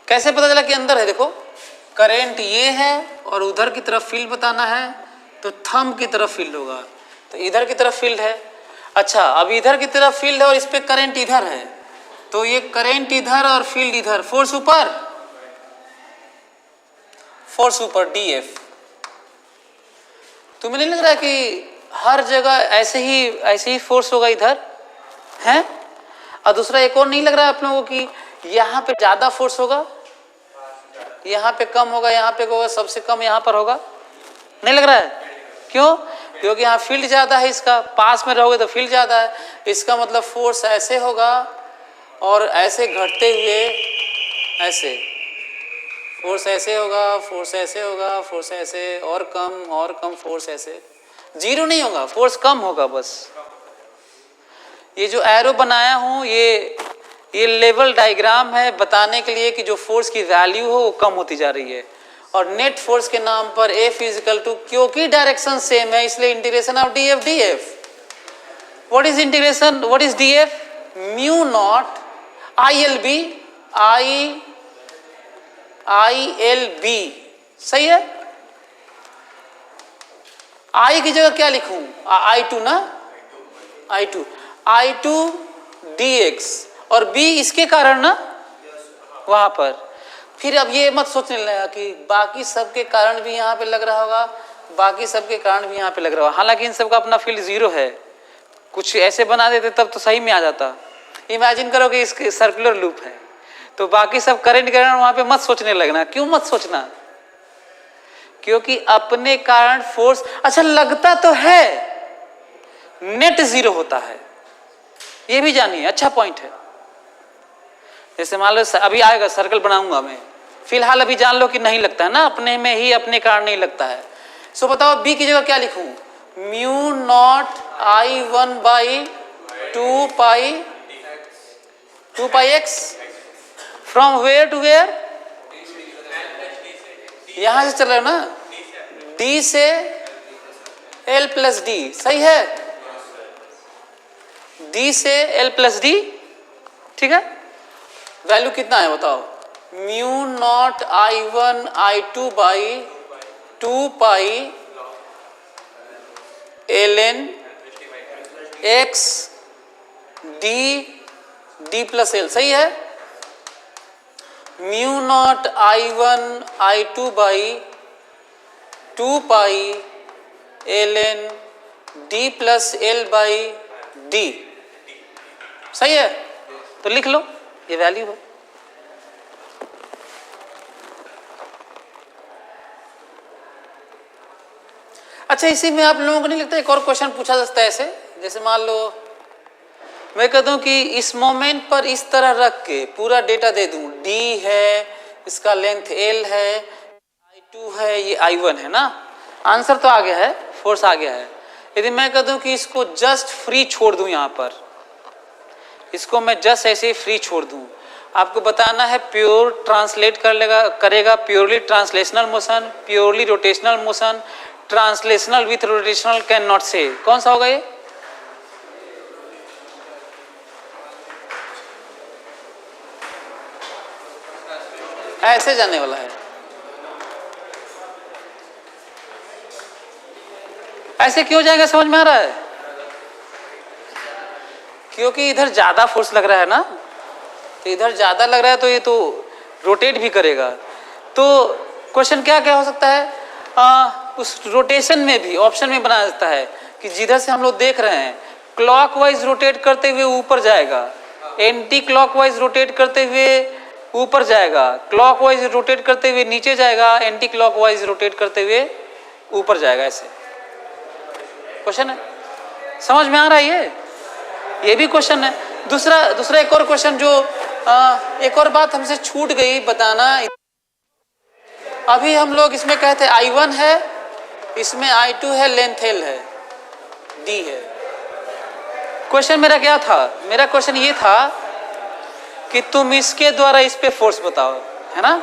कैसे पता चला कि अंदर है? देखो करंट ये है और उधर की तरफ फील्ड बताना है तो थंब की तरफ फील्ड होगा, तो इधर की तरफ फील्ड है। अच्छा अब इधर की तरफ फील्ड है और इस पे करंट इधर है, तो ये करंट इधर और फील्ड इधर, फोर्स ऊपर DF। तुम्हें नहीं लग रहा है कि हर जगह ऐसे ही फोर्स होगा इधर है? और दूसरा एक और नहीं लग रहा है आप लोगों को कि यहाँ पे ज्यादा फोर्स होगा, यहाँ पे कम होगा, यहाँ पे होगा सबसे कम यहाँ पर होगा? नहीं लग रहा है? क्यों? क्योंकि यहाँ फील्ड ज्यादा है, इसका पास में रहोगे तो फील्ड ज्यादा है, इसका मतलब फोर्स ऐसे होगा और ऐसे घटते हुए ऐसे, फोर्स ऐसे होगा, फोर्स ऐसे होगा, फोर्स ऐसे और कम फोर्स ऐसे, जीरो नहीं होगा, फोर्स कम होगा बस। ये जो एरो बनाया हूं ये लेवल डायग्राम है बताने के लिए कि जो फोर्स की वैल्यू हो वो कम होती जा रही है, और नेट फोर्स के नाम पर F इजिकल टू, क्योंकि डायरेक्शन सेम है इसलिए integration of DF। What is integration, what is DF? Mu naught ILB, सही है। I की जगह क्या लिखूं? I2 ना, I2 dx और B इसके कारण ना वहां पर। फिर अब ये मत सोचने लगा कि बाकी सबके कारण भी यहाँ पे लग रहा होगा, बाकी सबके कारण भी यहाँ पे लग रहा होगा, हालांकि इन सबका अपना फील्ड जीरो है। कुछ ऐसे बना देते तब तो सही में आ जाता। इमेजिन करो कि इसके सर्कुलर लूप है तो बाकी सब करंट के कारण वहां पे मत सोचने लगना। क्यों मत सोचना? क्योंकि अपने कारण फोर्स, अच्छा लगता तो है नेट जीरो होता है, ये भी जानिए, अच्छा पॉइंट है। जैसे मान लो अभी आएगा सर्कल बनाऊंगा मैं, फिलहाल अभी जान लो कि नहीं लगता है ना, अपने में ही अपने कारण नहीं लगता है। सो बताओ B की जगह क्या लिखूं? Mu not I1 by 2 pi x from where to where? यहां से चल रहा है ना, D से L प्लस D, सही है। D से L प्लस D, ठीक है। वैल्यू कितना है बताओ? Mu not I1 I2 by 2 pi ln x D plus L, सही है। Mu not I1 I2 by 2 pi ln D plus L by D, सही है। तो लिख लो ये वैल्यू है। अच्छा इसी में आप लोगों को नहीं लगता एक और क्वेश्चन पूछा जा सकता है ऐसे? जैसे मान लो मैं कहता हूं कि इस मोमेंट पर इस तरह रख के पूरा डेटा दे दूं, D है, इसका लेंथ L है, I2 है, ये I1 है ना, आंसर तो आ गया है, फोर्स आ गया है। यदि मैं कहता हूं कि इसको जस्ट फ्री छोड़ दूं, यहां पर इसको मैं जस्ट ऐसे ही फ्री छोड़ दूं, आपको बताना है प्योर ट्रांसलेट करेगा purely translational motion, purely rotational motion, translational with rotational can not से, कौन सा होगा ये? ऐसे जाने वाला है। ऐसे क्यों जाएगा समझ में आ रहा है? क्योंकि इधर ज्यादा फोर्स लग रहा है ना, तो इधर ज्यादा लग रहा है तो ये तो रोटेट भी करेगा। तो क्वेश्चन क्या क्या हो सकता है? उस रोटेशन में भी ऑप्शन में बना देता है कि जिधर से हम लोग देख रहे हैं क्लॉकवाइज रोटेट करते हुए ऊपर जाएगा, एंटी क्लॉकवाइज रोटेट करते हुए ऊपर जाएगा, क्लॉकवाइज रोटेट करते हुए नीचे जाएगा, एंटी क्लॉकवाइज रोटेट करते हुए ऊपर जाएगा। ऐसे क्वेश्चन है, समझ में आ रहा है? ये भी क्वेश्चन है। दूसरा एक और क्वेश्चन जो एक और बात हमसे छूट गई बताना। अभी हम लोग इसमें कहते हैं I1 है, इसमें I2 है, लेंथ L है, D है। क्वेश्चन मेरा क्या था? मेरा क्वेश्चन ये था कि तुम इसके द्वारा इस पे फोर्स बताओ, है ना।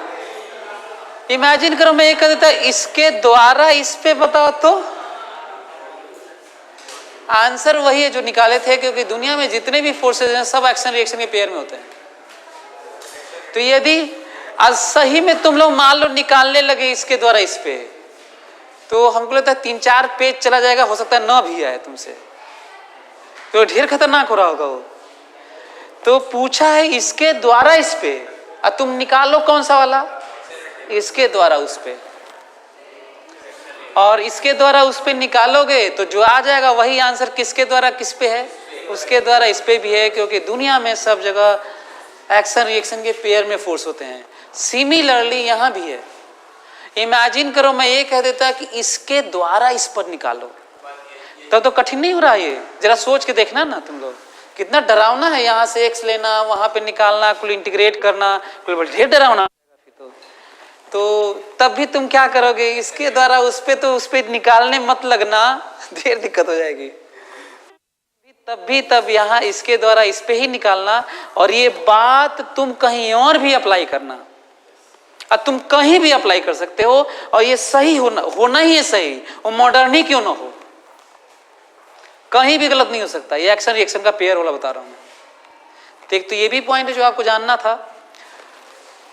इमेजिन करो मैं ये कह देता इसके द्वारा इस पे बताओ, तो आंसर वही है जो निकाले थे, क्योंकि दुनिया में जितने भी फोर्सेस हैं सब एक्शन रिएक्शन के पेयर में होते हैं। तो यदि आज सही में तुम लोग मान लो निकालने लगे इसके द्वारा इस पे, तो हमको लगता है 3-4 पेज चला जाएगा, हो सकता है ना भी आए तुमसे, तो ढेर खतरनाक हो रहा होगा वो। तो पूछा है इसके द्वारा इस पे, और तुम निकालो कौन सा वाला, इसके द्वारा उस पे, और इसके द्वारा उस पे निकालोगे तो जो आ जाएगा वही आंसर किसके द्वारा किस पे है, उसके द्वारा इस पे भी है, क्योंकि दुनिया में सब जगह एक्शन रिएक्शन के पेयर में फोर्स होते हैं। सिमिलरली यहाँ भी है। इमेजिन करो मैं ये कह देता कि इसके द्वारा इस पर निकालो, तब तो कठिन नहीं हो रहा ये। जरा सोच के देखना ना तुम लोग, कितना डरावना है। यहाँ से एक्स लेना, वहां पे निकालना, कुल इंटीग्रेट करना, कुल ढेर डरावना। तो तब भी तुम क्या करोगे, इसके द्वारा उस पे, तो उस पे निकालने मत लगना, ढेर दिक्कत हो जाएगी। तब यहाँ इसके द्वारा इस पे ही निकालना, और ये बात तुम कहीं और भी अप्लाई करना, और तुम कहीं भी अप्लाई कर सकते हो, और ये सही होना ही है सही, वो मॉडर्न ही क्यों ना हो, कहीं भी गलत नहीं हो सकता। ये एक्शन रिएक्शन का पेयर वाला बता रहा हूं मैं। तो ये भी पॉइंट है जो आपको जानना था।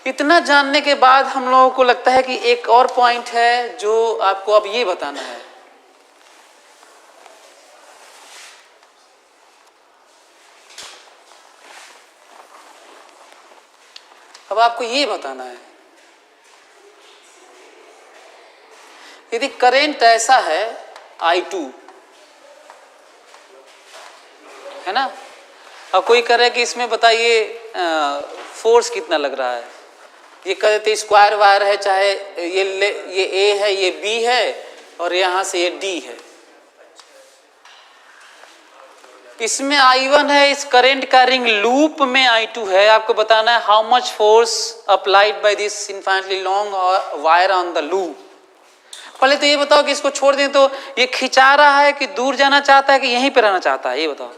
इतना जानने के बाद हम लोगों को लगता है कि एक और पॉइंट है जो आपको अब ये बताना है। अब आपको ये बताना है, यदि करंट ऐसा है I2, है ना, और कोई करे कि इसमें बताइए फोर्स कितना लग रहा है, ये कह देते स्क्वायर वायर है, चाहे ये A है, ये B है, और यहां से ये D है। इसमें I1 है, इस करंट का रिंग लूप में I2 है। आपको बताना है how much force applied by this infinitely long wire on the loop. पहले तो ये बताओ कि इसको छोड़ दें तो ये खिंचा रहा है कि दूर जाना चाहता है कि यहीं पे रहना चाहता है, ये बताओ।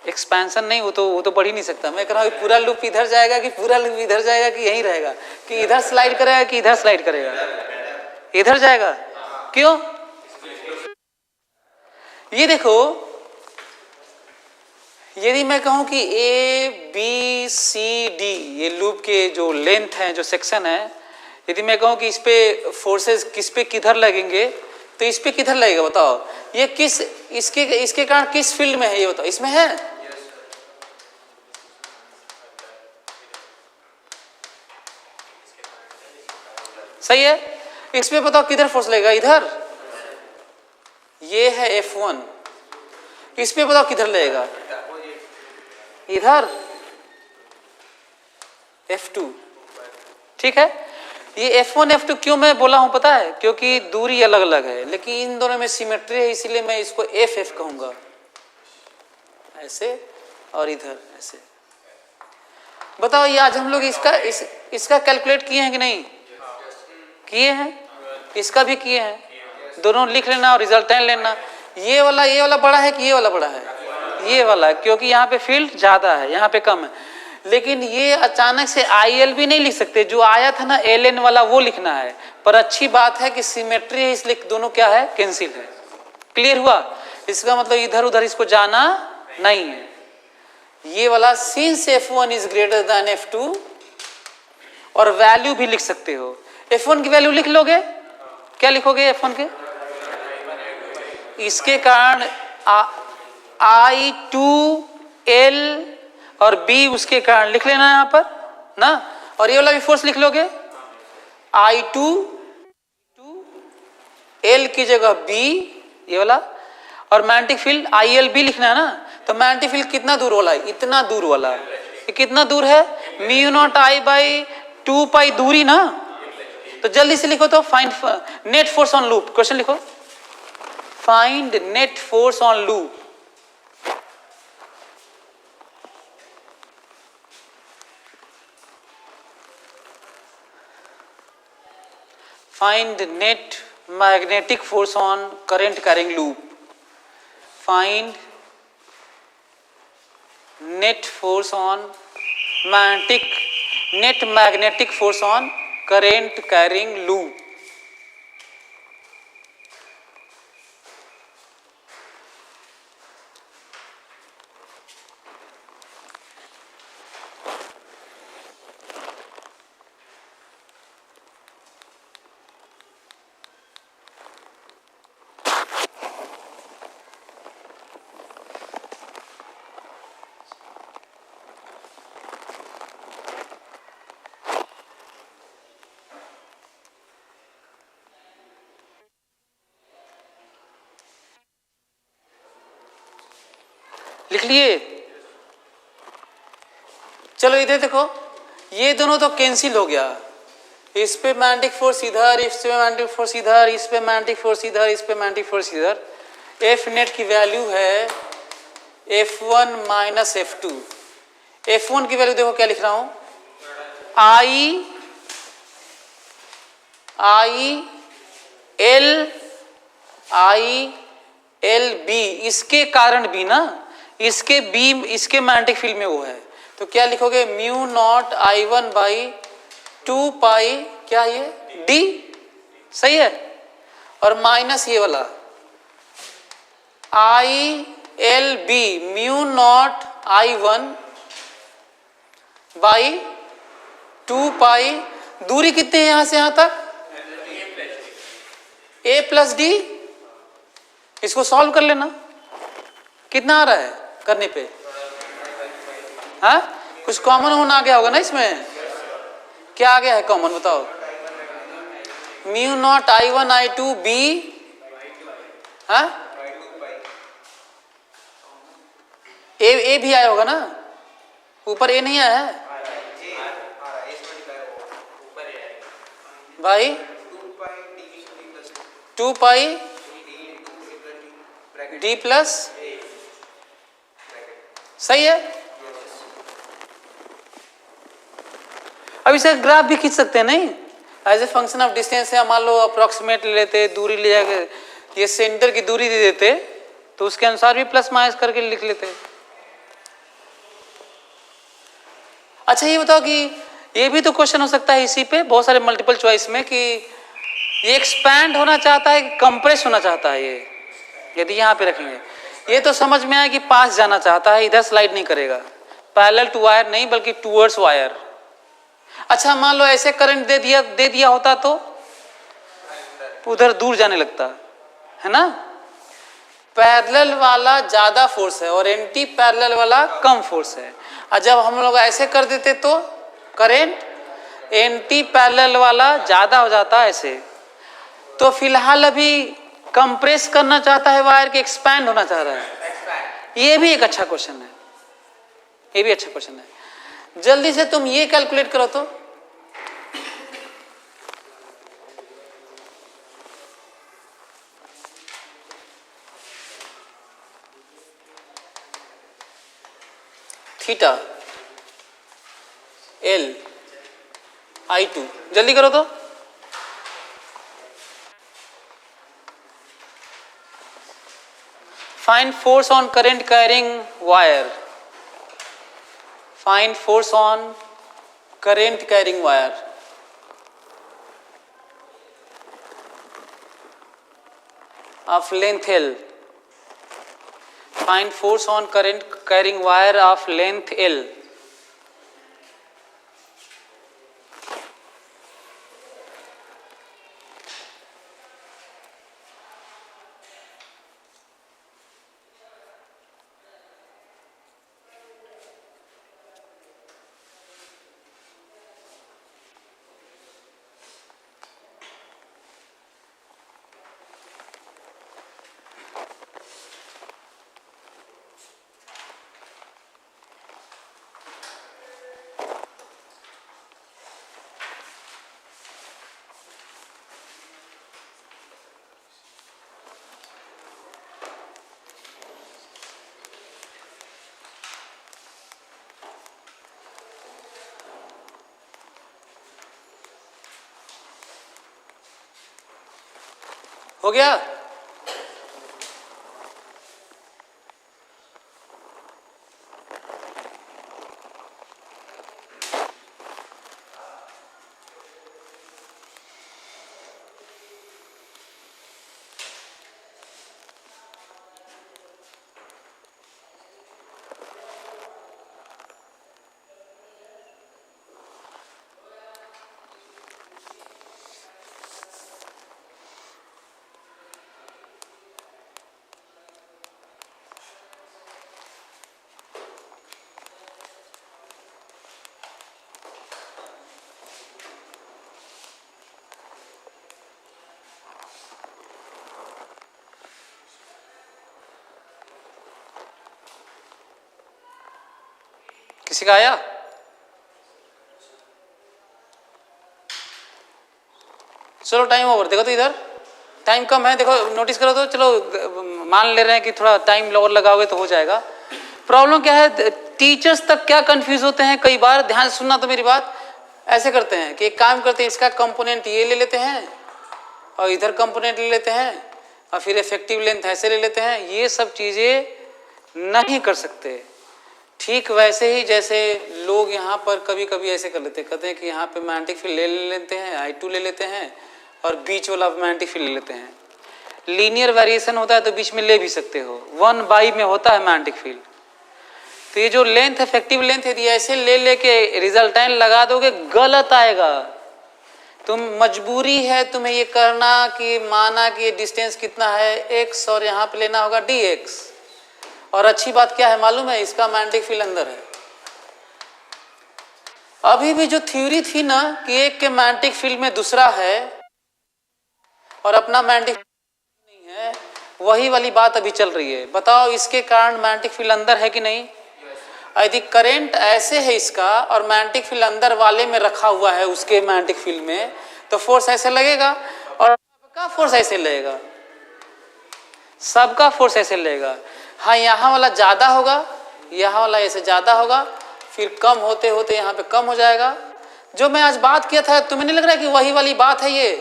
एक्सपेंशन नहीं, वो तो बढ़ ही नहीं सकता। मैं कह रहा हूँ पूरा लूप इधर जाएगा कि पूरा लूप इधर जाएगा कि यहीं रहेगा, कि इधर स्लाइड करेगा कि इधर स्लाइड करेगा, इधर जाएगा। क्यों? ये देखो, यदि मैं कहूं कि ABCD ये लूप के जो लेंथ है, जो सेक्शन है, यदि मैं कहूं कि इस पे फोर्सेस किस पे किधर लगेंगे, तो इस पे किधर लगेगा बताओ। ये किस इसके कारण किस फील्ड में है, ये बताओ। इसमें है, सही है। इस पे बताओ किधर फोर्स लगेगा, इधर। ये है F1, इस पे बताओ किधर लगेगा, इधर F2, ठीक है। ये F1 F2 क्यों मैं बोला हूं पता है, क्योंकि दूरी अलग अलग है, लेकिन इन दोनों में सिमेट्री है, इसीलिए मैं इसको FF कहूंगा, ऐसे, और इधर ऐसे। बताओ ये आज हम लोग इसका कैलकुलेट किए हैं कि नहीं किए हैं, इसका भी किए हैं। दोनों लिख लेना और रिजल्टेंट लेना। ये वाला बड़ा है कि ये वाला बड़ा है, ये वाला, क्योंकि यहाँ पे फील्ड ज्यादा है, यहाँ पे कम है। लेकिन ये अचानक से IL भी नहीं लिख सकते, जो आया था ना LN वाला वो लिखना है। पर अच्छी बात है कि सिमेट्री है, इसलिए दोनों क्या है, कैंसिल है। क्लियर हुआ? इसका मतलब इधर उधर इसको जाना नहीं है। ये वाला since F1 is greater than F2, और वैल्यू भी लिख सकते हो। F1 की वैल्यू लिख लोगे, क्या लिखोगे F1 के? इसके कारण I2L और B उसके कारण लिख लेना यहाँ पर ना, और ये वाला भी फोर्स लिख लोगे, I2 L की जगह B, ये वाला, और मैग्नेटिक फील्ड ILB लिखना है ना, तो मैग्नेटिक फील्ड कितना दूर वाला है, इतना दूर वाला, ये कितना दूर है, mu naught I by 2 pi दूरी ना। तो जल्दी से लिखो तो, find net force on loop, question लिखो, find net force on loop. Find net magnetic force on current carrying loop. Find net force on net magnetic force on current carrying loop. लिख लिए? चलो इधर देखो, ये दोनों तो कैंसिल हो गया, इस पे मैग्नेटिक फोर्स इधर, इस पे मैग्नेटिक फोर्स इधर, इस पे मैग्नेटिक फोर्स इधर, इस पे मैग्नेटिक फोर्स इधर। एफ नेट की वैल्यू है F1 माइनस F2। F1 की वैल्यू देखो क्या लिख रहा हूं, I L B, इसके कारण भी ना, इसके बीम, इसके मैग्नेटिक फील्ड में वो है, तो क्या लिखोगे, म्यू नॉट I1 बाई 2 पाई, क्या ये D, सही है, और माइनस ये वाला ILB mu not I1 by 2 pi, दूरी कितनी है यहां से यहां तक, A प्लस D, इसको सॉल्व कर लेना, कितना आ रहा है करने पे, हाँ कुछ कॉमन होना आ गया होगा ना इसमें, क्या आ गया है कॉमन बताओ, mu not I1 I2 B, हाँ ए भी आया होगा ना, ऊपर ए नहीं आया है भाई, 2 पाई D प्लस, सही है। अब इसे ग्राफ भी खींच सकते हैं नहीं, as a function of distance है, मान लो अप्रोक्सीमेट ले लेते, दूरी ले जाके ये सेंटर की दूरी दे देते, तो उसके अनुसार भी प्लस माइनस करके लिख लेते। अच्छा ये बताओ कि ये भी तो क्वेश्चन हो सकता है इसी पे, बहुत सारे मल्टीपल चॉइस में, कि ये एक्सपैंड होना चाहता है कि कंप्रेस होना चाहता है, ये यदि यहाँ पे रखेंगे, ये तो समझ में आया कि पास जाना चाहता है, इधर स्लाइड नहीं करेगा, पैरेलल टू वायर नहीं बल्कि टूवर्ड्स वायर। अच्छा मान लो ऐसे करंट दे दिया होता तो उधर दूर जाने लगता है ना, पैरेलल वाला ज्यादा फोर्स है और एंटी पैरेलल वाला कम फोर्स है, और जब हम लोग ऐसे कर देते तो करंट एंटी पैरेलल वाला ज्यादा हो जाता है ऐसे, तो फिलहाल अभी कंप्रेस करना चाहता है वायर के एक्सपैंड होना चाह रहा है, ये भी एक अच्छा क्वेश्चन है, ये भी अच्छा क्वेश्चन है। जल्दी से तुम ये कैलकुलेट करो तो, थीटा L I2, जल्दी करो तो, find force on current carrying wire, find force on current carrying wire, of length L, find force on current carrying wire of length L, हो गया? किसी का आया? चलो टाइम ओवर। देखो तो इधर टाइम कम है, देखो नोटिस करो तो। चलो मान ले रहे हैं कि थोड़ा टाइम और लगाओगे तो हो जाएगा। प्रॉब्लम क्या है, टीचर्स तक क्या कंफ्यूज होते हैं कई बार। ध्यान से सुनना तो मेरी बात। ऐसे करते हैं कि एक काम करते हैं, इसका कंपोनेंट ये ले लेते हैं और इधर कंपोनेंट ले लेते हैं और फिर इफेक्टिव लेंथ ऐसे ले लेते हैं। ये सब चीजें नहीं कर सकते। ठीक वैसे ही जैसे लोग यहाँ पर कभी कभी ऐसे कर लेते हैं, कहते हैं कि यहाँ पे मैग्नेटिक फील्ड ले लेते हैं, I2 ले लेते हैं और बीच वाला मैग्नेटिक फील्ड ले लेते हैं। लीनियर वेरिएशन होता है तो बीच में ले भी सकते हो, 1/, में होता है मैग्नेटिक फील्ड। तो ये जो लेंथ इफेक्टिव लेंथ है, ऐसे ले लेके रिजल्टेंट लगा दोगे, गलत आएगा। तुम मजबूरी है तुम्हें ये करना कि माना कि डिस्टेंस कितना है x और यहाँ पे लेना होगा dx। और अच्छी बात क्या है मालूम है, इसका मैग्नेटिक फील्ड अंदर है। अभी भी जो थ्योरी थी ना कि एक के मैग्नेटिक फील्ड में दूसरा है और अपना मैग्नेटिक नहीं है, वही वाली बात अभी चल रही है। बताओ इसके कारण मैग्नेटिक फील्ड अंदर है कि नहीं? यदि करंट ऐसे है इसका और मैग्नेटिक फील्ड अंदर वाले में रखा हुआ है उसके मैग्नेटिक फील्ड में, तो फोर्स ऐसे लगेगा और सबका फोर्स ऐसे लगेगा, सबका फोर्स ऐसे लगेगा। हाँ, यहाँ वाला ज्यादा होगा, यहाँ वाला ऐसे ज्यादा होगा, फिर कम होते होते यहाँ पे कम हो जाएगा। जो मैं आज बात किया था, तुम्हें नहीं लग रहा है कि वही वाली बात है ये?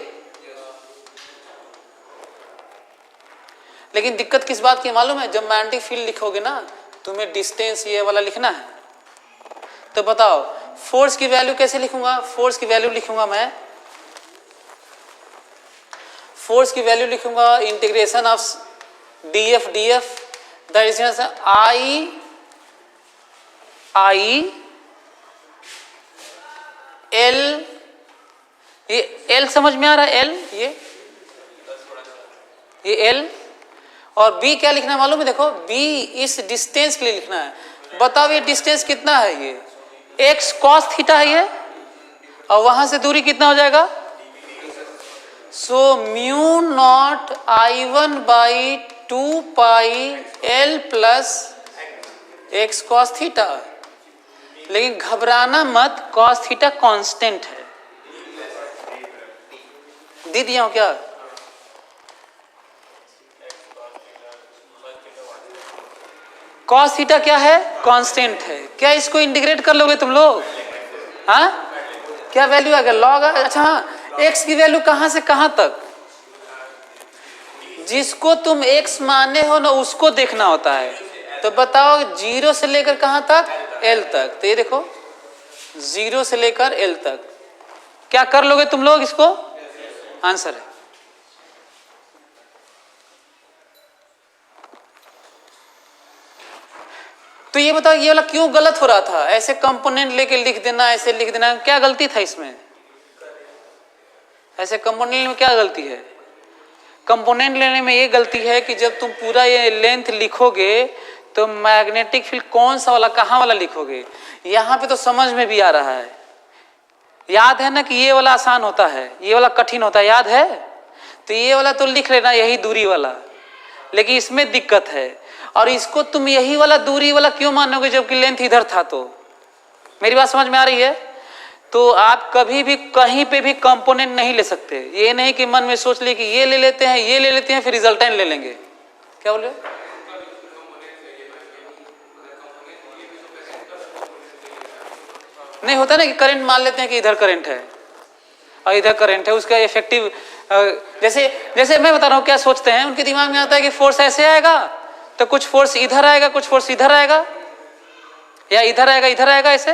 लेकिन दिक्कत किस बात की मालूम है, जब मैग्नेटिक फील्ड लिखोगे ना, तुम्हें डिस्टेंस ये वाला लिखना है। तो बताओ फोर्स की वैल्यू कैसे लिखूंगा? फोर्स की वैल्यू लिखूंगा मैं, फोर्स की वैल्यू लिखूंगा integration of df that is I L। ये L समझ में आ रहा है? L ये L और B क्या लिखना है मालूम है? देखो B इस डिस्टेंस के लिए लिखना है। बताओ ये डिस्टेंस कितना है? ये x cos थीटा है ये, और वहां से दूरी कितना हो जाएगा? So mu not I1 by 2 pi L plus x cos theta. लेकिन घबराना मत, cos थीटा कांस्टेंट है। दे दिया हूं क्या? cos थीटा क्या है? कांस्टेंट है। क्या इसको इंटीग्रेट कर लोगे तुम लोग? हाँ, क्या वैल्यू आ गया? लॉग। अच्छा हाँ, x की वैल्यू कहां से कहां तक? जिसको तुम x माने हो ना उसको देखना होता है। तो बताओ 0 से लेकर कहां तक? L तक। तो ये देखो 0 से लेकर L तक क्या कर लोगे तुम लोग? इसको आंसर है। तो ये बताओ ये वाला क्यों गलत हो रहा था? ऐसे कंपोनेंट लेके लिख देना, ऐसे लिख देना, क्या गलती था इसमें? ऐसे कंपोनेंट में क्या गलती है? कंपोनेंट लेने में ये गलती है कि जब तुम पूरा ये लेंथ लिखोगे तो मैग्नेटिक फील्ड कौन सा वाला कहाँ वाला लिखोगे? यहाँ पे तो समझ में भी आ रहा है। याद है ना कि ये वाला आसान होता है, ये वाला कठिन होता है, याद है? तो ये वाला तो लिख लेना, यही दूरी वाला। लेकिन इसमें दिक्कत है, और इसको तुम यही वाला दूरी वाला क्यों मानोगे जबकि लेंथ इधर था? तो मेरी बात समझ में आ रही है? तो आप कभी भी कहीं पे भी कंपोनेंट नहीं ले सकते। ये नहीं कि मन में सोच ले कि ये ले लेते हैं, ये ले लेते हैं, फिर रिजल्टेंट ले लेंगे। क्या बोले? नहीं होता ना कि करंट मान लेते हैं कि इधर करंट है और इधर करंट है, उसका इफेक्टिव जैसे जैसे मैं बता रहा हूँ क्या सोचते हैं, उनके दिमाग में आता है कि फोर्स ऐसे आएगा तो कुछ फोर्स इधर आएगा, कुछ फोर्स इधर आएगा, या इधर आएगा इधर आएगा ऐसे,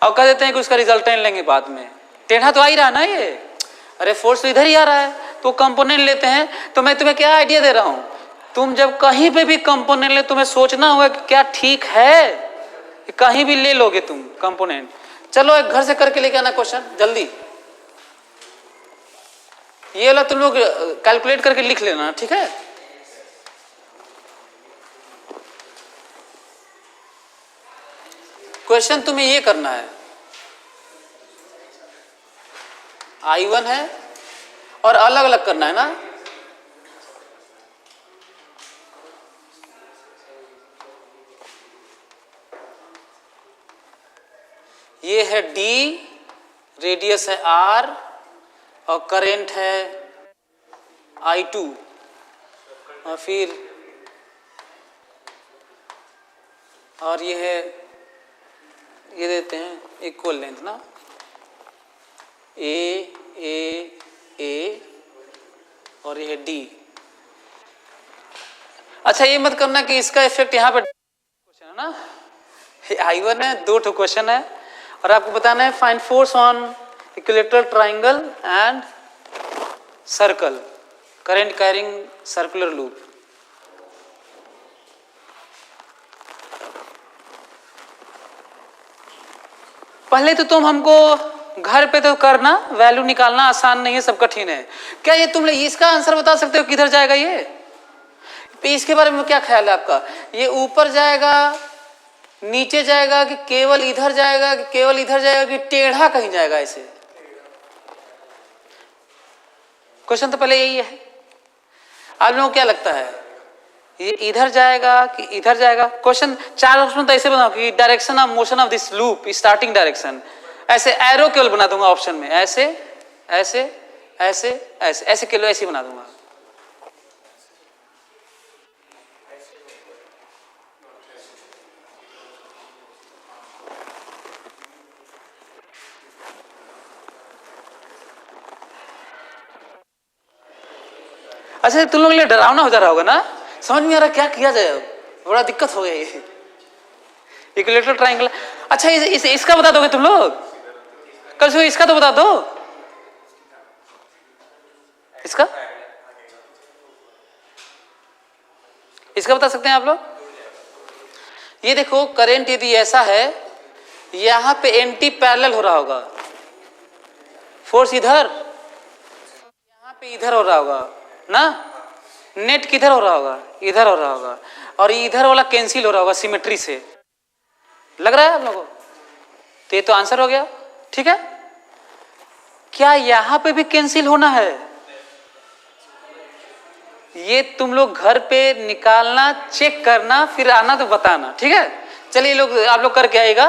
और कह देते हैं कि उसका रिजल्टेंट लेंगे बाद में। टेढ़ा तो आ ही रहा ना ये, अरे फोर्स तो इधर ही आ रहा है, तो कंपोनेंट लेते हैं। तो मैं तुम्हें क्या आइडिया दे रहा हूं, तुम जब कहीं पे भी कंपोनेंट ले तुम्हें सोचना होगा कि क्या ठीक है, कहीं भी ले लोगे तुम कंपोनेंट। चलो एक घर से करके लेके आना क्वेश्चन जल्दी, ये वाला तुम लोग कैलकुलेट करके लिख लेना, ठीक है। क्वेश्चन तुम्हें ये करना है, I1 है और अलग अलग करना है ना। ये है D, रेडियस है R और करंट है I2, और फिर और ये है, ये देते हैं इक्वल लेंथ ना, ए और ये है D। अच्छा ये मत करना कि इसका इफेक्ट यहाँ पे क्वेश्चन है ना, I1 है, 2 क्वेश्चन है और आपको बताना है find force on equilateral triangle and circle current carrying circular loop. पहले तो तुम हमको घर पे तो करना, वैल्यू निकालना आसान नहीं है, सब कठिन है। क्या ये तुम इसका आंसर बता सकते हो किधर जाएगा ये? इसके बारे में क्या ख्याल है आपका? ये ऊपर जाएगा, नीचे जाएगा, कि केवल इधर जाएगा, कि केवल इधर जाएगा, कि टेढ़ा कहीं जाएगा ऐसे? क्वेश्चन तो पहले यही है। आप लोगों को क्या लगता है ये इधर जाएगा कि इधर जाएगा? क्वेश्चन 4 ऑप्शन तो ऐसे बनाओ कि direction of motion of this loop, starting direction, ऐसे एरो केवल बना दूंगा ऑप्शन में, ऐसे ऐसे ऐसे ऐसे ऐसे केवल ऐसे बना दूंगा। अच्छा तुम लोग के लिए डरावना हो जा रहा होगा ना, समझ में आ रहा क्या किया जाए, बड़ा दिक्कत हो गया ये इक्विलैटरल ट्रायंगल। अच्छा इसका बता दोगे तुम लोग? कल से इसका तो बता दो, इसका बता सकते हैं आप लोग? ये देखो करंट यदि ऐसा है, यहां पे एंटी पैरेलल हो रहा होगा, फोर्स इधर, यहां पे इधर हो रहा होगा ना, नेट किधर हो रहा होगा? इधर हो रहा होगा, और इधर वाला कैंसिल हो रहा होगा सिमेट्री से। लग रहा है आप लोगों को? तो ये तो आंसर हो गया, ठीक है। क्या यहां पे भी कैंसिल होना है? ये तुम लोग घर पे निकालना, चेक करना, फिर आना तो बताना, ठीक है। चलिए लोग आप लोग करके आएगा।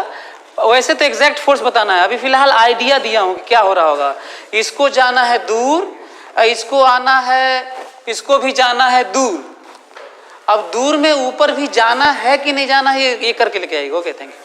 वैसे तो एग्जैक्ट फोर्स बताना है, अभी फिलहाल आइडिया दिया हूं कि क्या हो रहा होगा। इसको जाना है दूर, इसको आना है, इसको भी जाना है दूर। अब दूर में ऊपर भी जाना है कि नहीं जाना है, ये करके लेके आएगा। Okay, thank you.